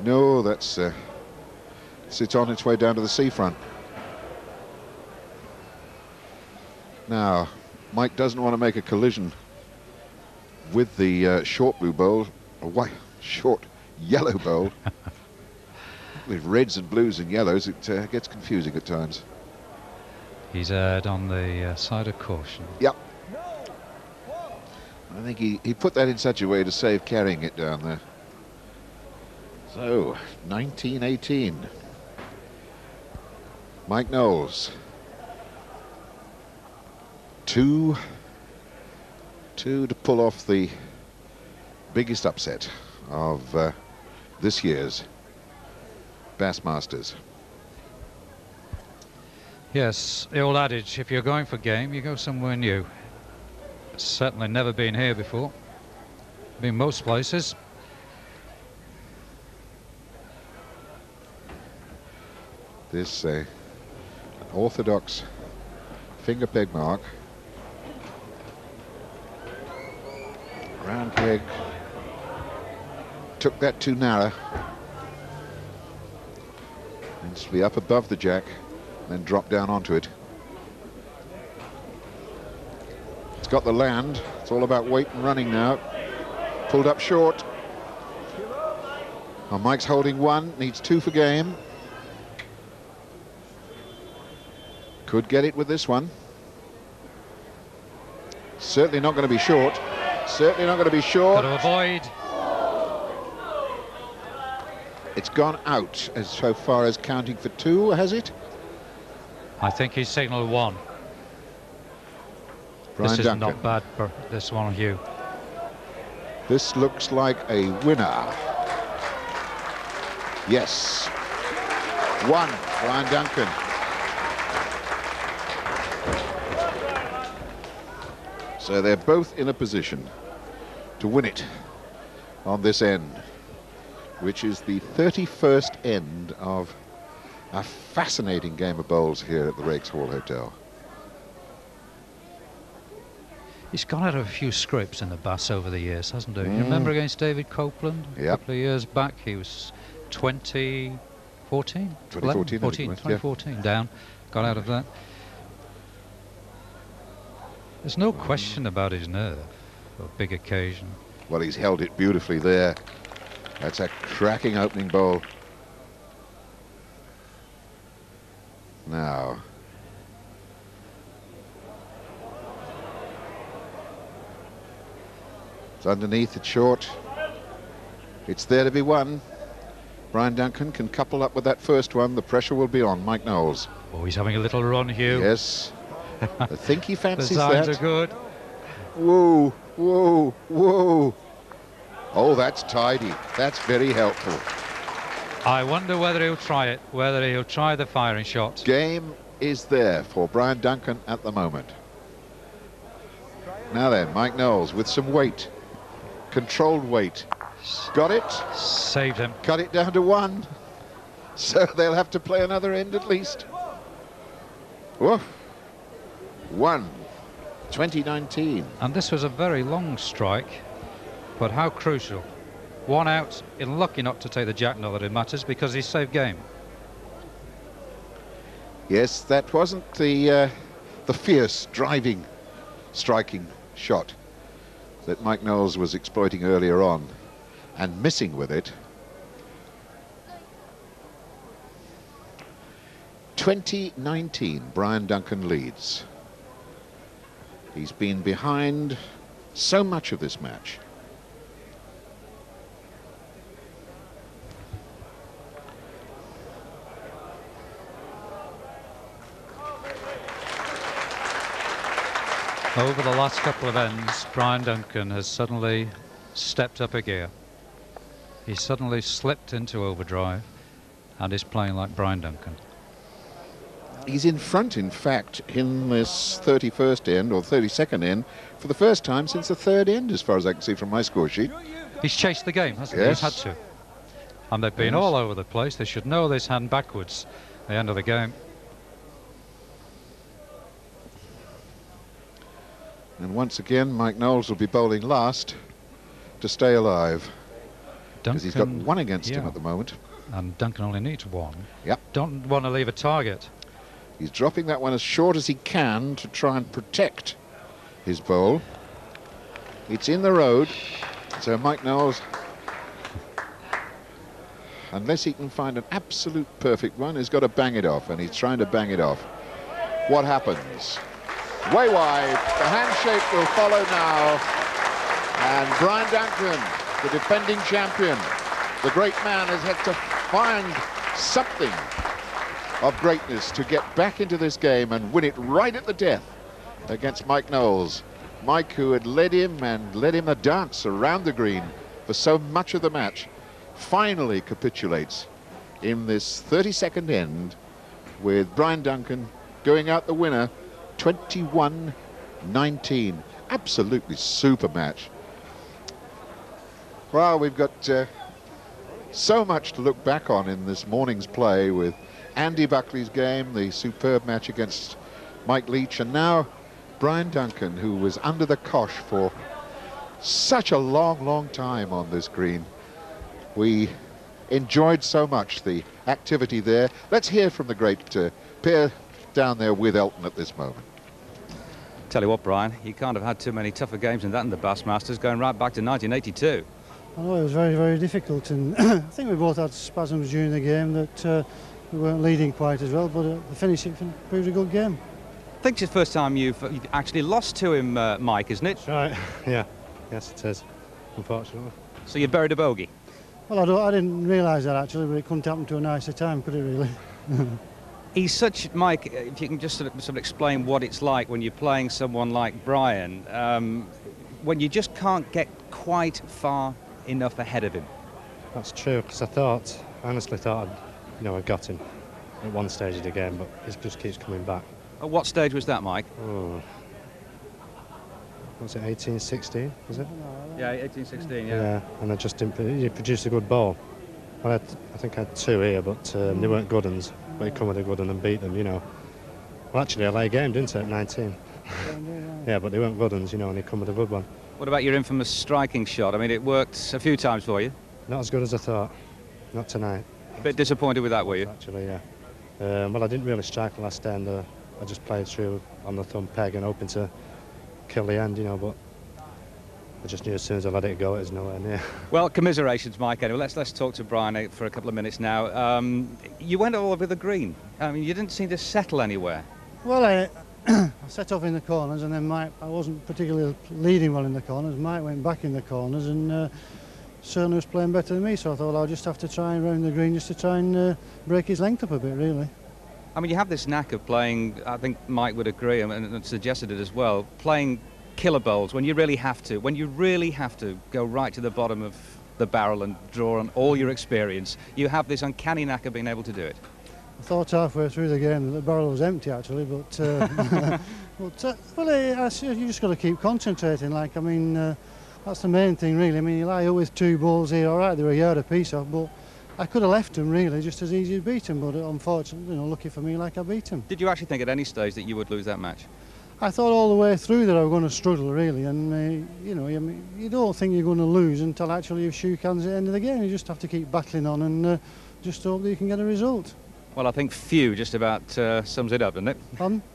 No, that's it's on its way down to the seafront. Now, Mike doesn't want to make a collision with the short blue bowl, a white short yellow bowl. With reds and blues and yellows, it gets confusing at times. He's on the side of caution. Yep. I think he put that in such a way to save carrying it down there. So, 19-18. Mike Knowles. 2 to pull off the biggest upset of this year's Bassmasters. Yes, the old adage, if you're going for game, you go somewhere new. Certainly never been here before. Been most places. This orthodox finger peg mark. Round peg. Took that too narrow. Needs to be up above the jack, then drop down onto it. It's got the land. It's all about weight and running now. Pulled up short. Well, Mike's holding 1, needs 2 for game. Could get it with this one. Certainly not going to be short. Certainly not going to be short. Got to avoid. It's gone out as so far as counting for 2, has it? I think he's signalled 1. Brian This is Duncan. not bad for this one, Hugh. This looks like a winner. Yes. 1, Brian Duncan. So they're both in a position to win it on this end, which is the 31st end of a fascinating game of bowls here at the Raikes Hall Hotel. He's gone out of a few scripts in the Bass over the years, hasn't he? You remember against David Copeland a couple of years back? He was 2014? 2014, 2014 down. Got out of that. There's no question about his nerve for a big occasion. Well, he's held it beautifully there. That's a cracking opening bowl. Now. It's underneath, it's short. It's there to be won. Brian Duncan can couple up with that first one. The pressure will be on Mike Knowles. Oh, he's having a little run, Hugh. Yes. I think he fancies the that. signs are good. Whoa, whoa, whoa. Oh, that's tidy. That's very helpful. I wonder whether he'll try it, whether he'll try the firing shot. Game is there for Brian Duncan at the moment. Now then, Mike Knowles with some weight. Controlled weight. Got it. Saved him. Cut it down to 1. So they'll have to play another end at least. Woof. 1. 2019. And this was a very long strike, but how crucial. 1 out, in lucky not to take the jack knot that it matters, because he saved game. Yes, that wasn't the fierce, driving, striking shot that Mike Knowles was exploiting earlier on and missing with it. 2019, Brian Duncan leads. He's been behind so much of this match. Over the last couple of ends, Brian Duncan has suddenly stepped up a gear. He suddenly slipped into overdrive and is playing like Brian Duncan. He's in front, in fact, in this 31st end or 32nd end for the first time since the 3rd end, as far as I can see from my score sheet. He's chased the game, hasn't Yes. he? He's had to. And they've been all over the place. They should know this hand backwards at the end of the game. And once again, Mike Knowles will be bowling last to stay alive. Because he's got 1 against him at the moment. And Duncan only needs 1. Yep. Don't want to leave a target. He's dropping that one as short as he can to try and protect his bowl. It's in the road, so Mike Knowles, unless he can find an absolute perfect one, he's got to bang it off, and he's trying to bang it off. What happens? Way wide. The handshake will follow now. And Brian Duncan, the defending champion, the great man, has had to find something of greatness to get back into this game and win it right at the death against Mike Knowles. Mike, who had led him a dance around the green for so much of the match, finally capitulates in this 32nd end with Brian Duncan going out the winner 21-19. Absolutely super match. Well, we've got so much to look back on in this morning's play with Andy Buckley's game, the superb match against Mike Leach, and now Brian Duncan, who was under the cosh for such a long, long time on this green. We enjoyed so much the activity there. Let's hear from the great pair down there with Elton at this moment. Tell you what, Brian, you can't have had too many tougher games than that in the Bassmasters, going right back to 1982. I know it was very, very difficult, and I think we both had spasms during the game that we weren't leading quite as well, but the finish it proved a good game. I think it's the first time you've actually lost to him, Mike, isn't it? That's right, yeah. Yes, it is, unfortunately. So you buried a bogey? Well, I didn't realise that actually, but it couldn't happen to a nicer time, could it really? He's such, Mike, if you can just sort of explain what it's like when you're playing someone like Brian, when you just can't get quite far enough ahead of him. That's true, because I honestly thought I'd got him at one stage of the game, but he just keeps coming back. At what stage was that, Mike? Oh. Was it 18-16, was it? Yeah, 18-16, yeah. Yeah, and I just didn't. He produced a good ball. I think I had 2 here, but they weren't good ones. But he come with a good one and beat them, Well, actually, I lay a game, didn't I, at 19? Yeah, but they weren't good ones, and he come with a good one. What about your infamous striking shot? I mean, it worked a few times for you. Not as good as I thought. Not tonight. A bit disappointed with that, were you? Actually, yeah. Well, I didn't really strike the last end. I just played through on the thumb peg and hoping to kill the end, but I just knew as soon as I let it go, it was nowhere near. Well, commiserations, Mike. Anyway, let's talk to Brian for a couple of minutes now. You went all over the green. I mean, you didn't seem to settle anywhere. Well, I set off in the corners, and then I wasn't particularly leading well in the corners. Mike went back in the corners, and certainly was playing better than me, so I thought, well, I'll just have to try and round the green just to try and break his length up a bit, really. I mean, you have this knack of playing, I think Mike would agree, and suggested it as well, playing killer bowls when you really have to, go right to the bottom of the barrel and draw on all your experience. You have this uncanny knack of being able to do it. I thought halfway through the game that the barrel was empty, actually, but, you just got to keep concentrating, like, I mean, that's the main thing, really. I mean, you lie with 2 balls here, all right, they were a yard apiece off, but I could have left them, really, just as easy to beat them, but unfortunately, you know, lucky for me, like, I beat them. Did you actually think at any stage that you would lose that match? I thought all the way through that I was going to struggle, really, and, you know, you don't think you're going to lose until actually you shook hands at the end of the game. You just have to keep battling on and just hope that you can get a result. Well, I think few just about sums it up, doesn't it?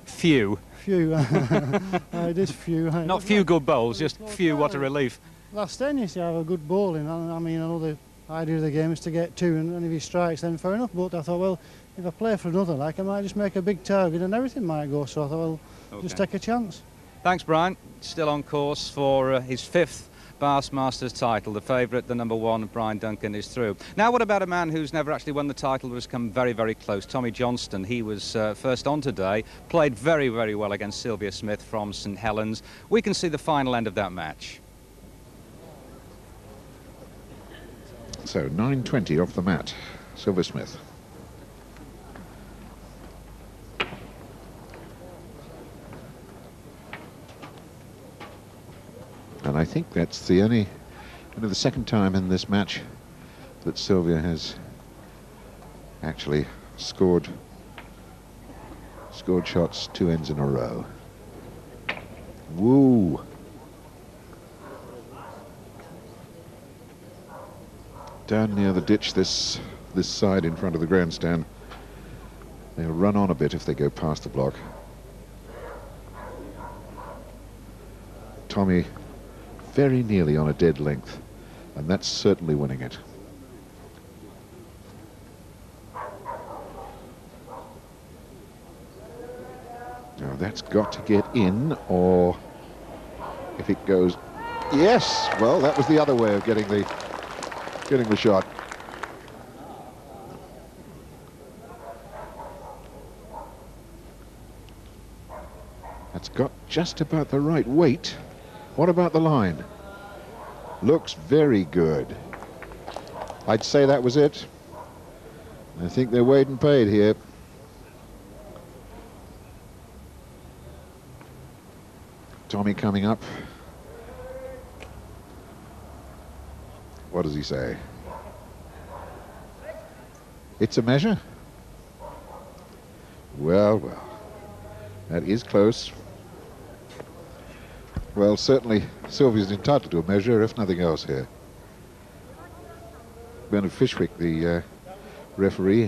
Few. Few. It is few. Not few good bowls, just few, what a relief. Last then, you see, I have a good bowling. I mean, I know the idea of the game is to get 2, and if he strikes, then fair enough. But I thought, well, if I play for another, like, I might just make a big target and everything might go. So I thought, well, just take a chance. Thanks, Brian. Still on course for his 5th Bass Masters title. The favourite, the #1, Brian Duncan, is through. Now, what about a man who's never actually won the title but has come very, very close? Tommy Johnstone. He was first on today, played very, very well against Sylvia Smith from St Helens. We can see the final end of that match. So 9:20 off the mat, Sylvia Smith. And I think that's the second time in this match that Sylvia has actually scored shots 2 ends in a row. Woo! Down near the ditch, this side in front of the grandstand. They'll run on a bit if they go past the block. Tommy very nearly on a dead length, and that's certainly winning it. Now that's got to get in, or if it goes, yes, well, that was the other way of getting the shot. That's got just about the right weight. What about the line? Looks very good. I'd say that was it. I think they're weighed and paid here. Tommy coming up. What does he say? It's a measure? Well, well, that is close. Well, certainly Sylvia's entitled to a measure, if nothing else here. Bernard Fishwick, the referee,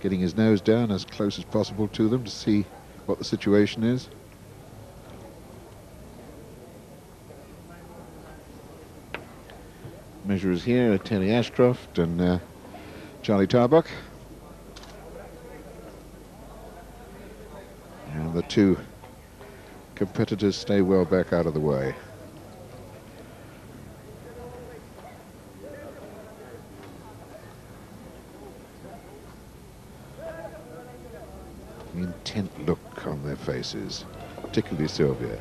getting his nose down as close as possible to them to see what the situation is. Measurers here are Terry Ashcroft and Charlie Tarbuck. And the 2 competitors stay well back out of the way. Intent look on their faces, particularly Sylvia.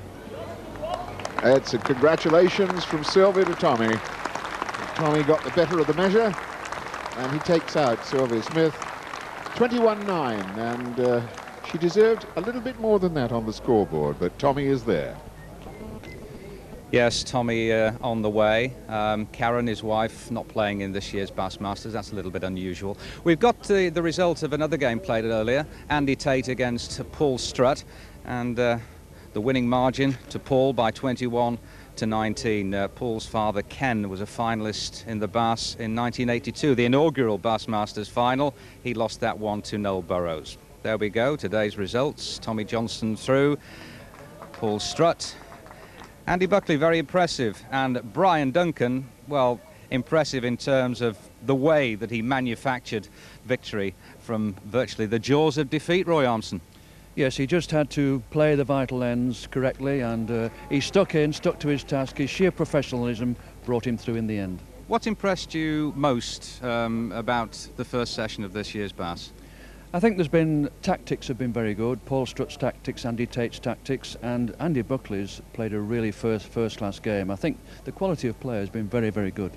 It's a congratulations from Sylvia to Tommy. Tommy got the better of the measure, and he takes out Sylvia Smith 21-9, and she deserved a little bit more than that on the scoreboard, but Tommy is there. Yes, Tommy on the way. Karen, his wife, not playing in this year's Bass Masters. That's a little bit unusual. We've got the result of another game played earlier. Andy Tate against Paul Strutt, and the winning margin to Paul by 21-19. Paul's father, Ken, was a finalist in the Bass in 1982, the inaugural Bass Masters final. He lost that one to Noel Burrows. There we go, today's results. Tommy Johnstone through, Paul Strutt. Andy Buckley, very impressive. And Brian Duncan, well, impressive in terms of the way that he manufactured victory from virtually the jaws of defeat, Roy ARMSON. Yes, he just had to play the vital ends correctly, and he stuck to his task. His sheer professionalism brought him through in the end. What impressed you most about the first session of this year's Bass? I think there's been, tactics have been very good. Paul Strutt's tactics, Andy Tate's tactics, and Andy Buckley's played a really first-class game. I think the quality of play has been very, very good.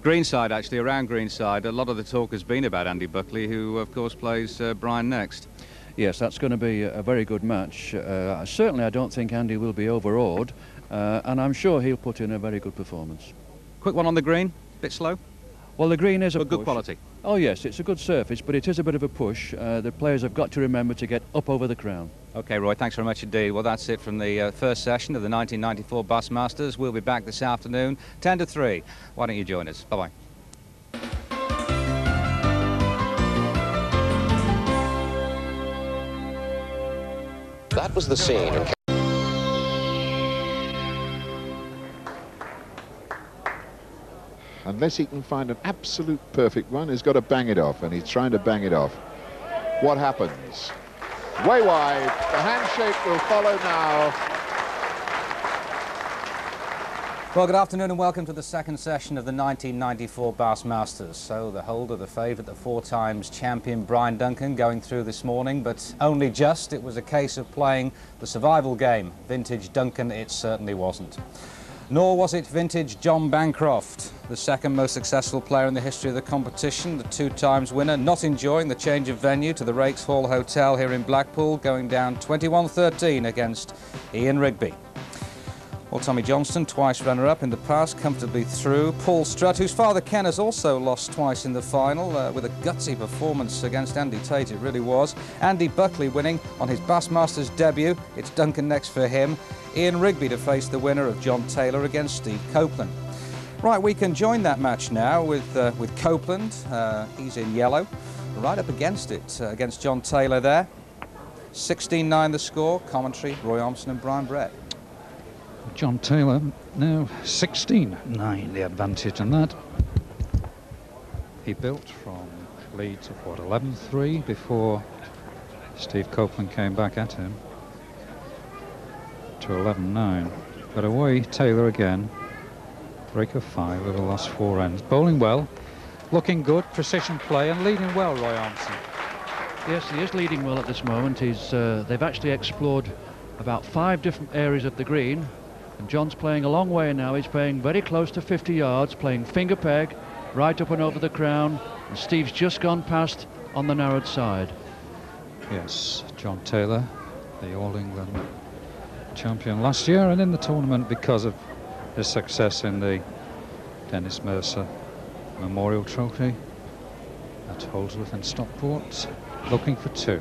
Greenside, actually, around Greenside, a lot of the talk has been about Andy Buckley, who, of course, plays Brian next. Yes, that's going to be a very good match. Certainly, I don't think Andy will be overawed, and I'm sure he'll put in a very good performance. Quick one on the green, bit slow? Well, the green is a good quality. Oh yes, it's a good surface, but it is a bit of a push. The players have got to remember to get up over the crown. OK, Roy, thanks very much indeed. Well, that's it from the first session of the 1994 Bass Masters. We'll be back this afternoon, 10 to 3. Why don't you join us? Bye-bye. That was the scene. Unless he can find an absolute perfect one, he's got to bang it off, and he's trying to bang it off. What happens? Way wide. The handshake will follow now. Well, good afternoon and welcome to the second session of the 1994 Bass Masters. So the holder, the favourite, the 4-times champion Brian Duncan going through this morning, but only just. It was a case of playing the survival game. Vintage Duncan it certainly wasn't. Nor was it vintage John Bancroft, the second most successful player in the history of the competition, the 2-times winner, not enjoying the change of venue to the Raikes Hall Hotel here in Blackpool, going down 21-13 against Ian Rigby. Well, T Johnstone, twice runner-up in the past, comfortably through. Paul Strutt, whose father Ken has also lost twice in the final, with a gutsy performance against Andy Tate, it really was. Andy Buckley winning on his Bassmasters debut. It's Duncan next for him. Ian Rigby to face the winner of John Taylor against Steve Copeland. Right, we can join that match now with Copeland. He's in yellow, right up against it, against John Taylor there. 16-9 the score. Commentary, Roy ARMSON and Brian Brett. John Taylor now 16-9 the advantage on that. He built from leads of what, 11-3 before Steve Copeland came back at him to 11-9. But away Taylor again. Break of 5 over the last 4 ends. Bowling well, looking good, precision play and leading well, Roy ARMSON. Yes, he is leading well at this moment. They've actually explored about 5 different areas of the green. And John's playing a long way now. He's playing very close to 50 yards, playing finger peg, right up and over the crown. And Steve's just gone past on the narrowed side. Yes, John Taylor, the All England champion last year and in the tournament because of his success in the Dennis Mercer Memorial Trophy at Holdsworth and Stockport, looking for 2.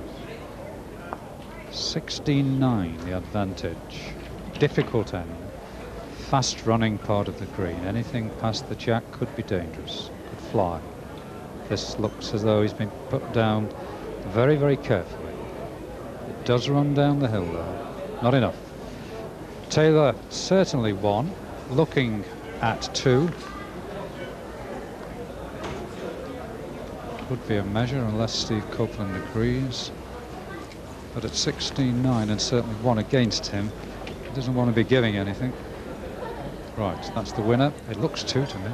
16-9 the advantage. Difficult end. Fast running part of the green. Anything past the jack could be dangerous, could fly. This looks as though he's been put down very, very carefully. It does run down the hill though. Not enough. Taylor certainly won, looking at 2. Could be a measure unless Steve Copeland agrees. But at 16-9 and certainly 1 against him, he doesn't want to be giving anything. Right, that's the winner. It looks 2 to me.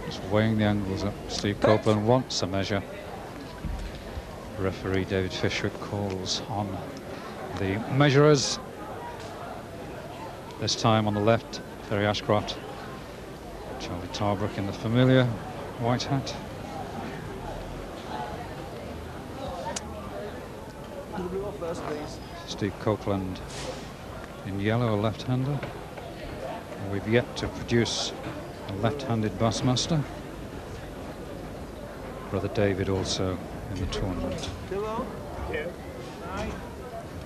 Just weighing the angles up. Steve Copeland wants a measure. Referee David Fishwick calls on the measurers. This time on the left, Terry Ashcroft. Charlie Tarbrook in the familiar white hat. First, please. Steve Copeland in yellow, a left-hander. We've yet to produce a left-handed Bassmaster. Brother David also in the tournament.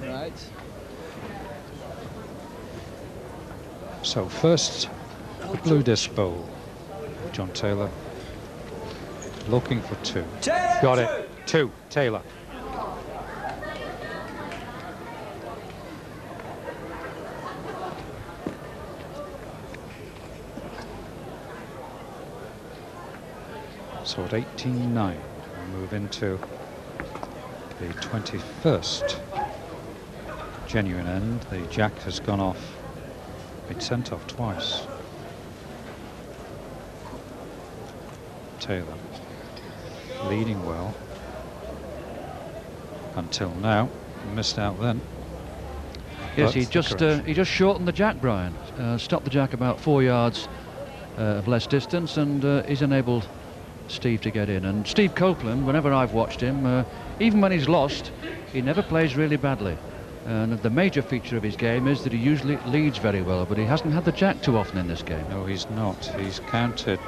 Right. So first, the blue disc bowl. John Taylor looking for 2. Got it. 2. Taylor. So at 18-9, we move into the 21st genuine end. The jack has gone off, been sent off twice. Taylor leading well until now. Missed out then. Yes, But he just shortened the jack, Brian. Stopped the jack about 4 yards of less distance, and he's enabled Steve to get in. And Steve Copeland, whenever I've watched him, even when he's lost, he never plays really badly. And the major feature of his game is that he usually leads very well, but he hasn't had the jack too often in this game. No, he's not. He's counted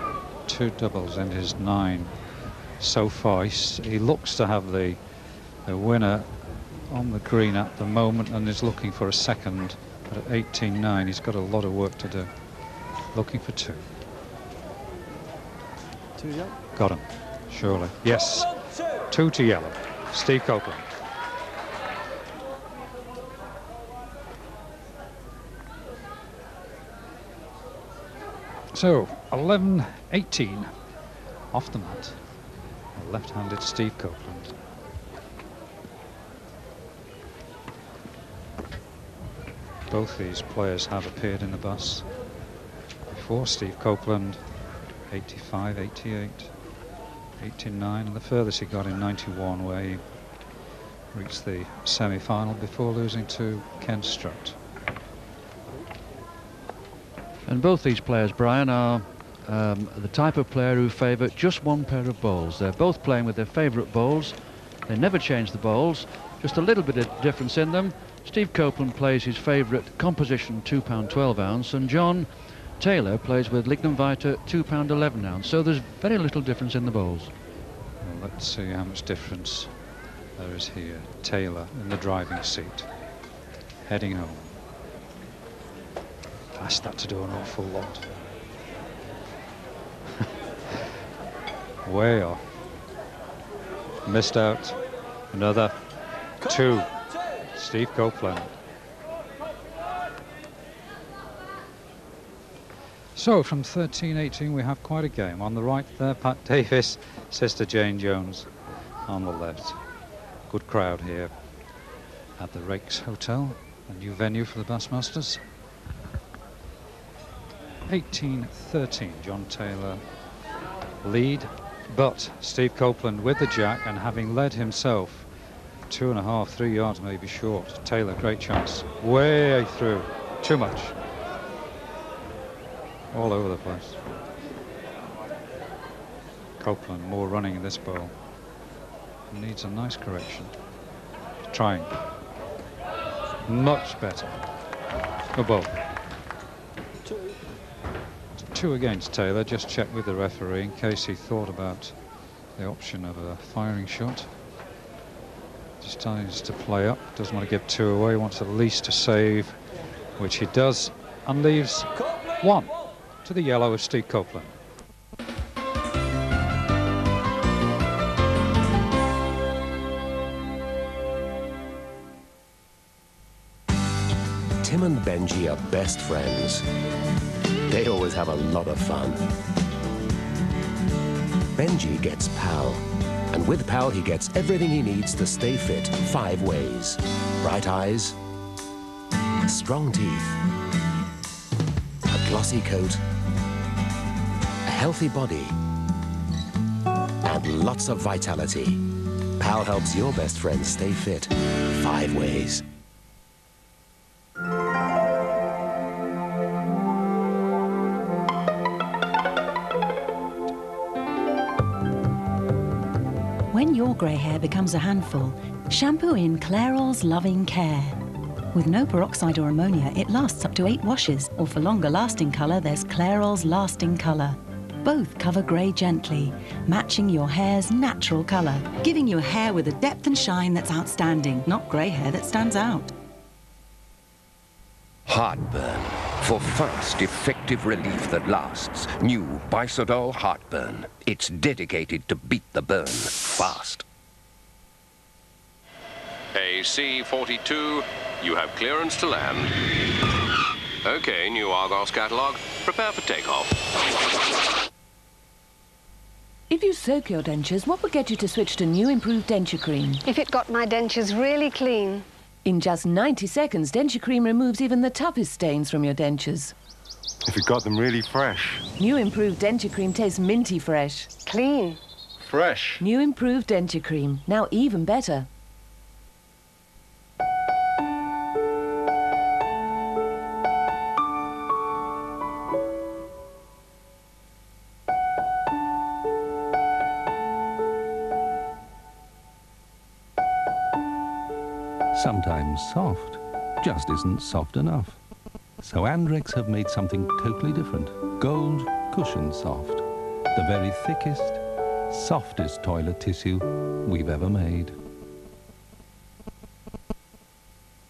2 doubles in his 9 so far. He looks to have the winner on the green at the moment and is looking for a second. But at 18-9, he's got a lot of work to do. Looking for 2. 2 yellow. Got him, surely. Yes, 2 to yellow. Steve Copeland. So, 11-18 off the mat. Left-handed Steve Copeland. Both these players have appeared in the bus before. Steve Copeland, 85, 88, 89, and the furthest he got in 91, where he reached the semi-final before losing to Ken Strutt. And both these players, Brian, are the type of player who favour just one pair of bowls. They're both playing with their favourite bowls. They never change the bowls, just a little bit of difference in them. Steve Copeland plays his favourite composition 2 pound 12 ounce, and John Taylor plays with Lignum Vitae 2 pound 11 ounce. So there's very little difference in the bowls. Well, let's see how much difference there is here. Taylor in the driving seat, heading home. Asked that to do an awful lot. Way off. Missed out. Another 2. Steve Copeland. So from 13-18 we have quite a game. On the right there, Pat Davis, Sister Jane Jones on the left. Good crowd here at the Raikes Hotel, a new venue for the Bassmasters. 18-13, John Taylor lead, but Steve Copeland with the jack, and having led himself 2.5, 3 yards maybe short. Taylor, great chance, way through, too much, all over the place. Copeland more running in this bowl, needs a nice correction. Trying, much better. Good ball. 2 against Taylor. Just check with the referee in case he thought about the option of a firing shot. Just tries to play up, doesn't want to give 2 away, wants at least to save, which he does, and leaves 1 to the yellow of Steve Copeland. Tim and Benji are best friends. They always have a lot of fun. Benji gets Pal, and with Pal he gets everything he needs to stay fit 5 ways. Bright eyes, strong teeth, a glossy coat, a healthy body, and lots of vitality. Pal helps your best friend stay fit 5 ways. When your grey hair becomes a handful, shampoo in Clairol's Loving Care. With no peroxide or ammonia, it lasts up to 8 washes, or for longer lasting colour, there's Clairol's Lasting Colour. Both cover grey gently, matching your hair's natural colour, giving you hair with a depth and shine that's outstanding, not grey hair that stands out. Heartburn. For fast, effective relief that lasts. New Bisodol Heartburn. It's dedicated to beat the burn fast. AC-42, you have clearance to land. Okay, new Argos catalogue. Prepare for takeoff. If you soak your dentures, what would get you to switch to new improved denture cream? If it got my dentures really clean. In just 90 seconds, denture cream removes even the toughest stains from your dentures. If you got them really fresh. New improved denture cream tastes minty fresh. Clean. Fresh. New improved denture cream, now even better. Sometimes soft just isn't soft enough. So Andrex have made something totally different. Gold Cushion Soft. The very thickest, softest toilet tissue we've ever made.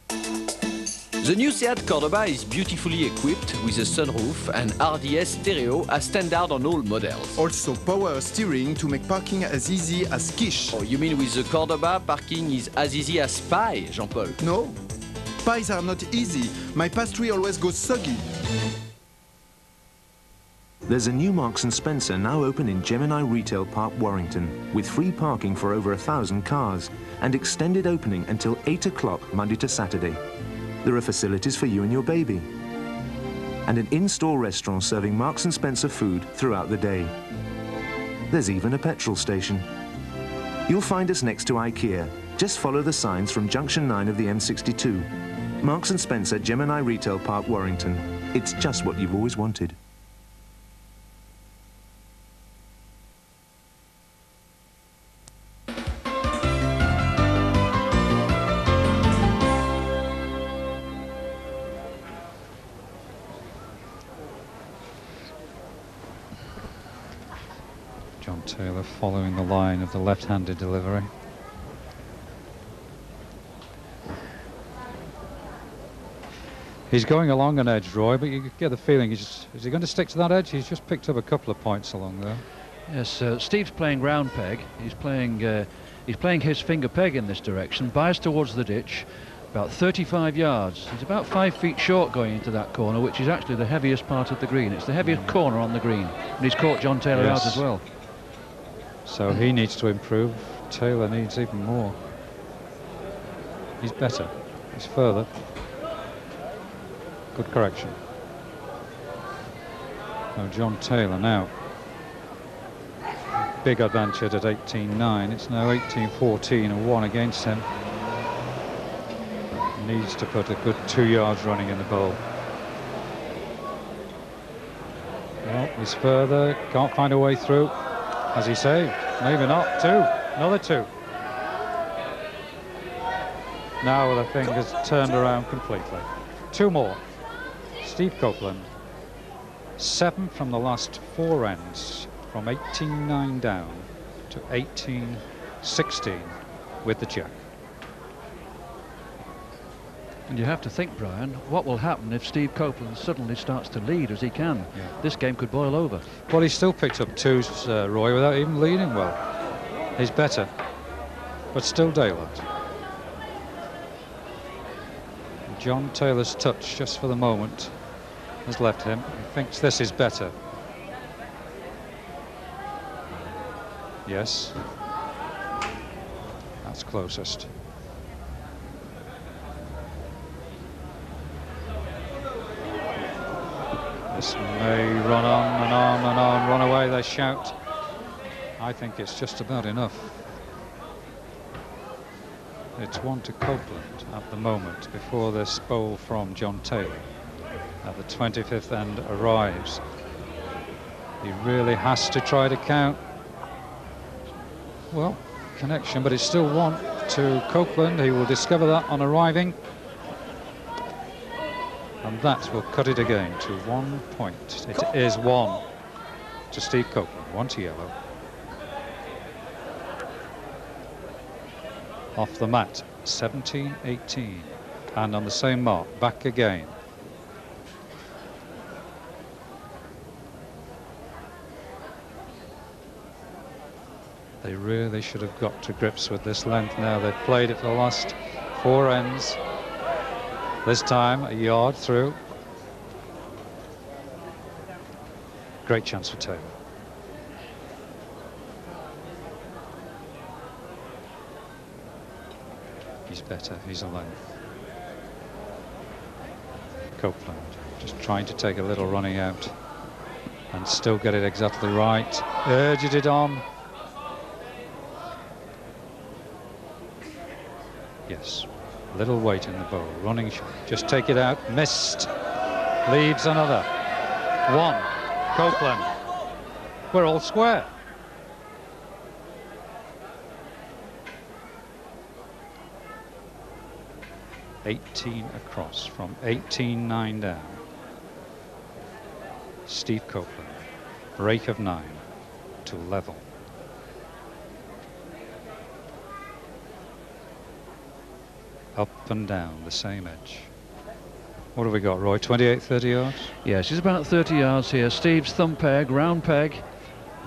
The new Seat Cordoba is beautifully equipped with a sunroof and RDS stereo as standard on all models. Also power steering to make parking as easy as quiche. Oh, you mean with the Cordoba, parking is as easy as pie, Jean-Paul? No, pies are not easy. My pastry always goes soggy. There's a new Marks & Spencer now open in Gemini Retail Park, Warrington, with free parking for over 1,000 cars and extended opening until 8 o'clock Monday to Saturday. There are facilities for you and your baby. And an in-store restaurant serving Marks & Spencer food throughout the day. There's even a petrol station. You'll find us next to IKEA. Just follow the signs from Junction 9 of the M62. Marks & Spencer, Gemini Retail Park, Warrington. It's just what you've always wanted. John Taylor following the line of the left-handed delivery. He's going along an edge, Roy, but you get the feeling is he going to stick to that edge? He's just picked up a couple of points along there. Yes, Steve's playing round peg. He's playing his finger peg in this direction, biased towards the ditch, about 35 yards. He's about 5 feet short going into that corner, which is actually the heaviest part of the green. It's the heaviest corner on the green, and he's caught John Taylor out as well. So he needs to improve. Taylor needs even more. He's better. He's further. Good correction. So John Taylor now. Big advantage at 18.9. It's now 18.14 and 1 against him. Needs to put a good 2 yards running in the bowl. Well, he's further. Can't find a way through. Has he saved? Maybe not. 2. Another 2. Now the thing has turned around completely. 2 more. Steve Copeland. 7 from the last 4 ends. From 18.9 down to 18.16 with the jack. And you have to think, Brian, what will happen if Steve Copeland suddenly starts to lead as he can? Yeah. This game could boil over. Well, he still picked up 2s, Roy, without even leading well. He's better, but still daylight. John Taylor's touch, just for the moment, has left him. He thinks this is better. Yes. That's closest. This may run on and on and on, run away, they shout. I think it's just about enough. It's 1 to Copeland at the moment before this bowl from John Taylor at the 25th end arrives. He really has to try to count. Well, connection, but it's still 1 to Copeland. He will discover that on arriving. And that will cut it again to 1 point. It is 1 to Steve Copeland, 1 to yellow. Off the mat, 17-18. And on the same mark, back again. They really should have got to grips with this length now. They've played it for the last 4 ends. This time, a yard through. Great chance for Taylor. He's better, he's a length. Copeland Just trying to take a little running out and still get it exactly right. Urged it on. Yes, little weight in the bowl. Running, just take it out. Missed. Leaves another. One. Copeland. We're all square. $18 across from 18-9 down. Steve Copeland, break of 9 to level. Up and down the same edge. What have we got, Roy? 28, 30 yards? Yes, he's about 30 yards here. Steve's thumb peg, round peg,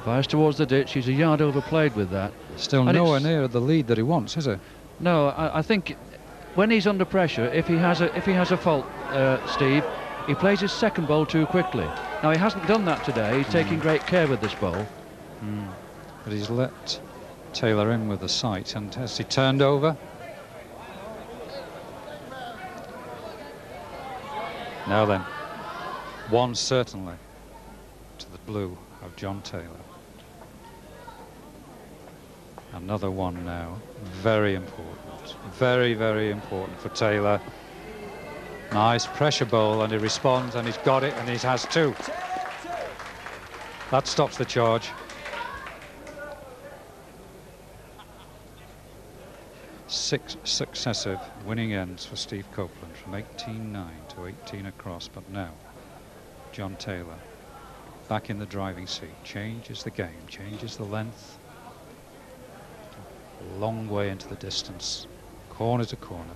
fires towards the ditch. He's a yard overplayed with that. Still And nowhere it's- near the lead that he wants, is he? No, I think when he's under pressure, if he has a fault, Steve, he plays his second bowl too quickly. Now he hasn't done that today. He's taking great care with this bowl. But he's let Taylor in with the sight, and has he turned over? Now then, one certainly to the blue of John Taylor. Another one now, very important. Very, very important for Taylor. Nice pressure bowl, and he responds, and he's got it, and he has two. That stops the charge. Six successive winning ends for Steve Copeland from 18-9 to 18 across, but now John Taylor back in the driving seat, changes the game, changes the length. Long way into the distance, corner to corner.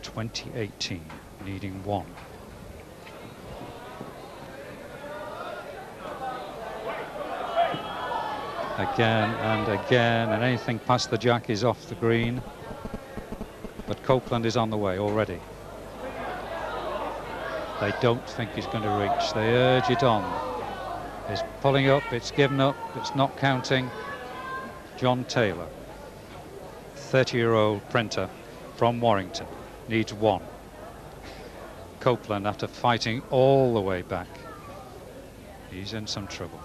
2018, needing one. Again and again, and anything past the jack is off the green. But Copeland is on the way already. They don't think he's going to reach. They urge it on. It's pulling up, it's given up, it's not counting. John Taylor, 30-year-old printer from Warrington, needs one. Copeland, after fighting all the way back, he's in some trouble.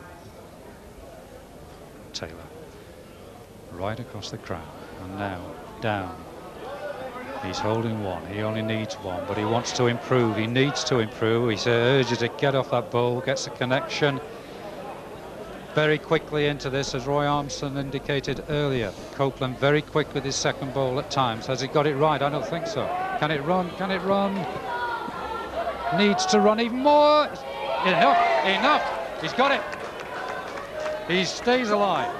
Taylor, right across the crown, and now down. He's holding one. He only needs one, but he wants to improve. He needs to improve. He urges to get off that bowl, gets a connection. Very quickly into this, as Roy ARMSON indicated earlier. Copeland very quick with his second bowl at times. Has he got it right? I don't think so. Can it run? Can it run? Needs to run even more. Enough. Enough. He's got it. He stays alive.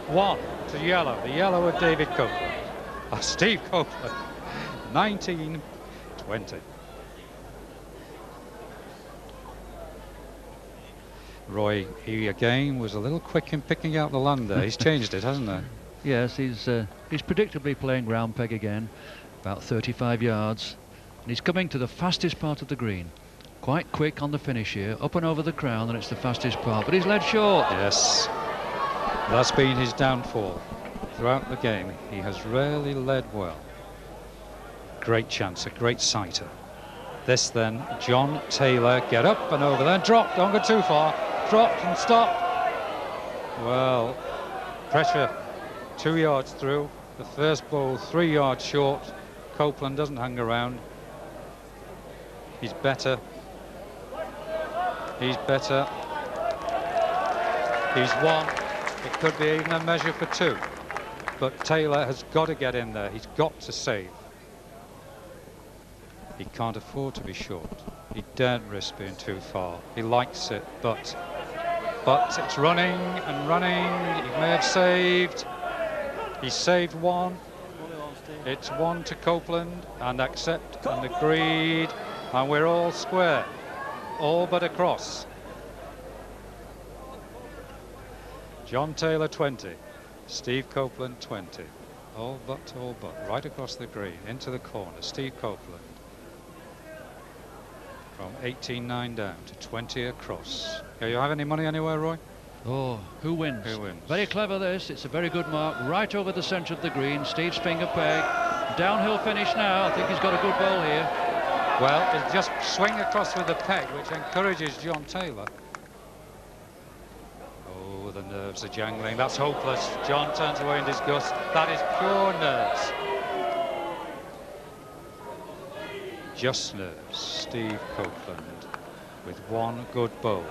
One to yellow. The yellow of David Copeland. Steve Copeland. 19-20. Roy, he again was a little quick in picking out the land there. He's changed it, hasn't he? Yes, he's predictably playing round peg again, about 35 yards. And he's coming to the fastest part of the green. Quite quick on the finish here, up and over the crown, and it's the fastest part. But he's led short. Yes, that's been his downfall throughout the game. He has rarely led well. Great chance, a great sighter. This then, John Taylor, get up and over there, dropped, don't go too far, dropped and stopped. Well, pressure 2 yards through, the first ball 3 yards short. Copeland doesn't hang around. He's better. He's better. He's won. It could be even a measure for two. But Taylor has got to get in there. He's got to save. He can't afford to be short. He daren't risk being too far. He likes it, but it's running and running. He may have saved. He saved one. It's one to Copeland, and accept and agreed, and we're all square, all but across. John Taylor 20, Steve Copeland 20, all but, right across the green, into the corner. Steve Copeland from 18-9 down to 20 across. Do you have any money anywhere, Roy? Oh, who wins? Who wins? Very clever this. It's a very good mark right over the centre of the green. Steve's finger peg. Downhill finish now. I think he's got a good bowl here. Well, it just swing across with the peg, which encourages John Taylor. Oh, the nerves are jangling. That's hopeless. John turns away in disgust. That is pure nerves. Just nerves. Steve Copeland, with one good bowl,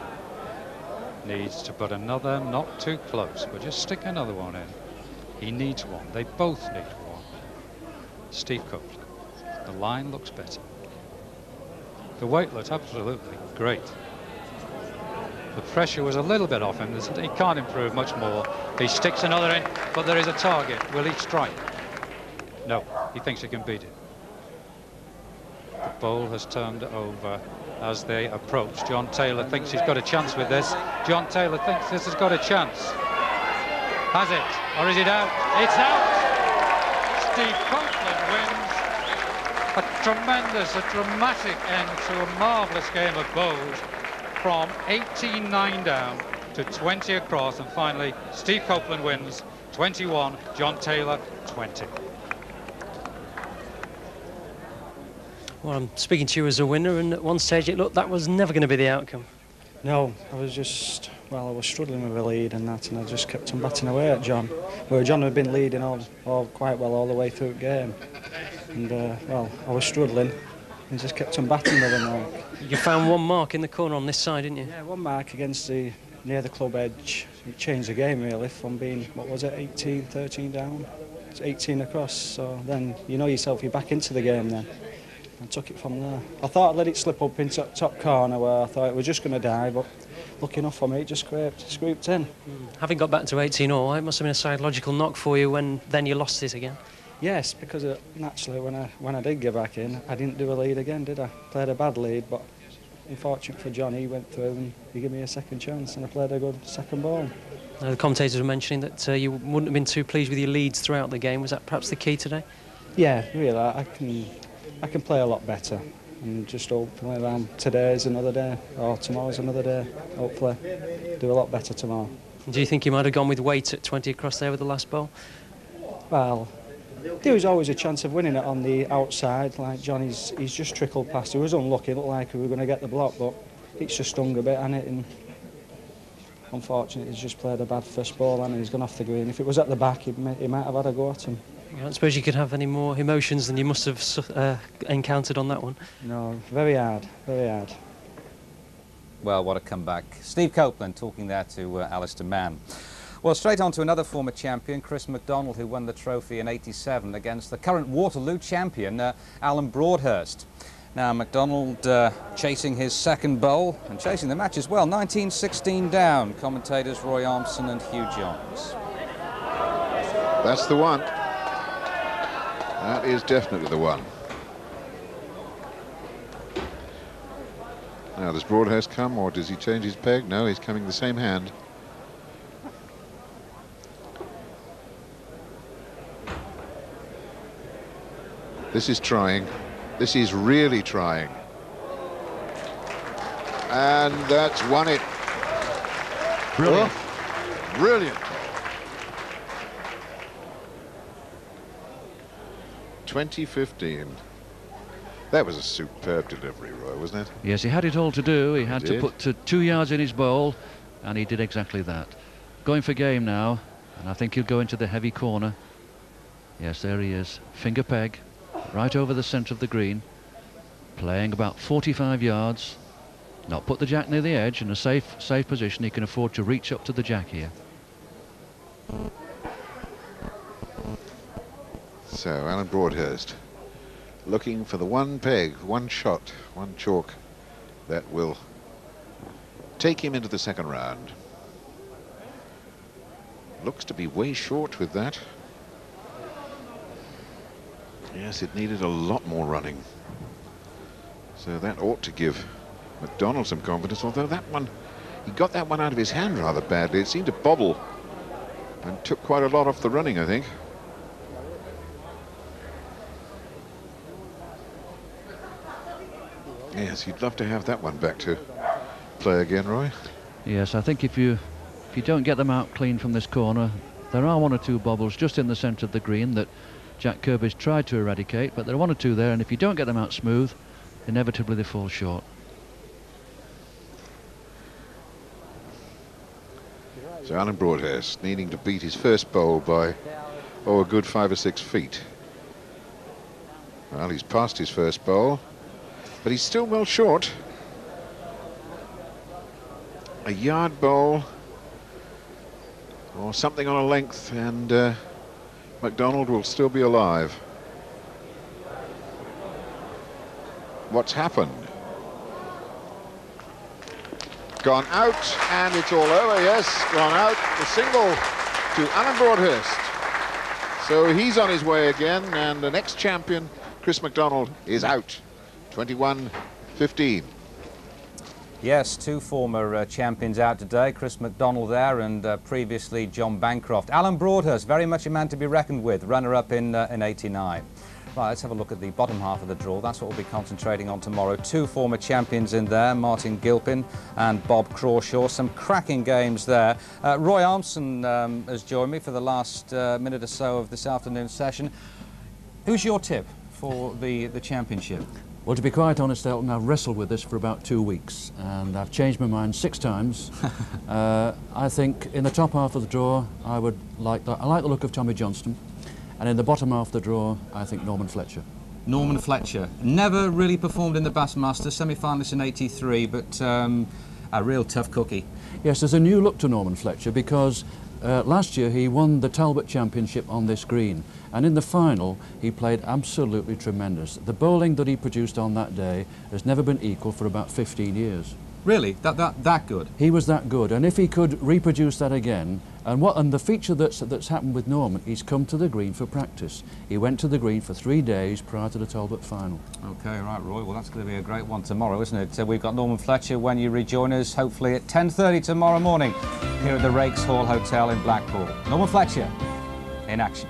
needs to put another, not too close, but just stick another one in. He needs one. They both need one. Steve Copeland. The line looks better. The weight looked absolutely great. The pressure was a little bit off him. He can't improve much more. He sticks another in, but there is a target. Will he strike? No, he thinks he can beat it. The bowl has turned over as they approach. John Taylor thinks he's got a chance with this. John Taylor thinks this has got a chance. Has it? Or is it out? It's out! Steve Copeland wins. A tremendous, a dramatic end to a marvellous game of bowls, from 18-9 down to 20 across, and finally Steve Copeland wins 21, John Taylor 20. Well, I'm speaking to you as a winner, and at one stage it looked that was never going to be the outcome. No, I was just, well, I was struggling with the lead and that, and I just kept on batting away at John. Where John had been leading all quite well all the way through the game. And, well, I was struggling and just kept on batting with him. Like. You found one mark in the corner on this side, didn't you? Yeah, one mark against near the club edge. It changed the game, really, from being, what was it, 18, 13 down to 18 across. So then, you know yourself, you're back into the game then. I took it from there. I thought I'd let it slip up into top corner where I thought it was just going to die, but lucky enough for me, it just scraped in. Having got back to 18-all, it must have been a psychological knock for you when then you lost it again. Yes, because naturally when I did get back in, I didn't do a lead again, did I? Played a bad lead, but unfortunate for John, he went through and he gave me a second chance, and I played a good second ball. Now, the commentators were mentioning that you wouldn't have been too pleased with your leads throughout the game. Was that perhaps the key today? Yeah, really. I can play a lot better, and just hopefully around today's another day, or tomorrow's another day. Hopefully, do a lot better tomorrow. Do you think you might have gone with weight at 20 across there with the last ball? Well, there was always a chance of winning it on the outside. Like John, he's just trickled past. He was unlucky. It looked like we were going to get the block, but it's just stung a bit, and unfortunately, he's just played a bad first ball, and he's gone off the green. If it was at the back, he might have had a go at him. I don't suppose you could have any more emotions than you must have encountered on that one. No, very hard, very hard. Well, what a comeback. Steve Copeland talking there to Alistair Mann. Well, straight on to another former champion, Chris MacDonald, who won the trophy in '87 against the current Waterloo champion, Alan Broadhurst. Now, MacDonald chasing his second bowl and chasing the match as well. 19-16 down. Commentators Roy ARMSON and Hugh Johns. That's the one. That is definitely the one. Now, does Broadhurst come, or does he change his peg? No, he's coming the same hand. This is trying. This is really trying. And that's won it. Brilliant. Oh, brilliant. 2015. That was a superb delivery, Roy, wasn't it? Yes, he had it all to do. He had did. to put 2 yards in his bowl, and he did exactly that. Going for game now, and I think he'll go into the heavy corner. Yes, there he is. Finger peg, right over the centre of the green. Playing about 45 yards. Not put the jack near the edge, in a safe position. He can afford to reach up to the jack here. So, Alan Broadhurst looking for the one peg, one shot, one chalk that will take him into the second round. Looks to be way short with that. Yes, it needed a lot more running. So that ought to give MacDonald some confidence, although that one, he got that one out of his hand rather badly. It seemed to bobble and took quite a lot off the running, I think. Yes, you'd love to have that one back to play again, Roy. Yes, I think if you don't get them out clean from this corner, there are 1 or 2 bobbles just in the centre of the green that Jack Kirby's tried to eradicate, but there are 1 or 2 there, and if you don't get them out smooth, inevitably they fall short. So Alan Broadhurst needing to beat his first bowl by, a good 5 or 6 feet. Well, he's passed his first bowl, but he's still well short. A yard bowl or something on a length, and MacDonald will still be alive. What's happened? Gone out, and it's all over, yes, gone out. The single to Alan Broadhurst. So he's on his way again, and the next champion, Chris MacDonald, is out. 21-15. Yes, 2 former champions out today, Chris MacDonald there, and previously John Bancroft. Alan Broadhurst, very much a man to be reckoned with, runner-up in '89. Right, let's have a look at the bottom half of the draw. That's what we'll be concentrating on tomorrow. 2 former champions in there, Martin Gilpin and Bob Crawshaw. Some cracking games there. Roy ARMSON has joined me for the last minute or so of this afternoon's session. Who's your tip for the championship? Well, to be quite honest, Elton, I've wrestled with this for about 2 weeks, and I've changed my mind 6 times. I think in the top half of the draw, I like the look of Tommy Johnston, and in the bottom half of the draw, I think Norman Fletcher. Norman Fletcher, never really performed in the Bassmasters, semi-finalist in '83, but a real tough cookie. Yes, there's a new look to Norman Fletcher because last year he won the Talbot Championship on this green, and in the final he played absolutely tremendous. The bowling that he produced on that day has never been equal for about 15 years. Really? That good? He was that good, and if he could reproduce that again, and the feature that's happened with Norman, he's come to the green for practice. He went to the green for 3 days prior to the Talbot final. Okay, right, Roy. Well, that's going to be a great one tomorrow, isn't it? We've got Norman Fletcher when you rejoin us, hopefully at 10:30 tomorrow morning here at the Raikes Hall Hotel in Blackpool. Norman Fletcher in action.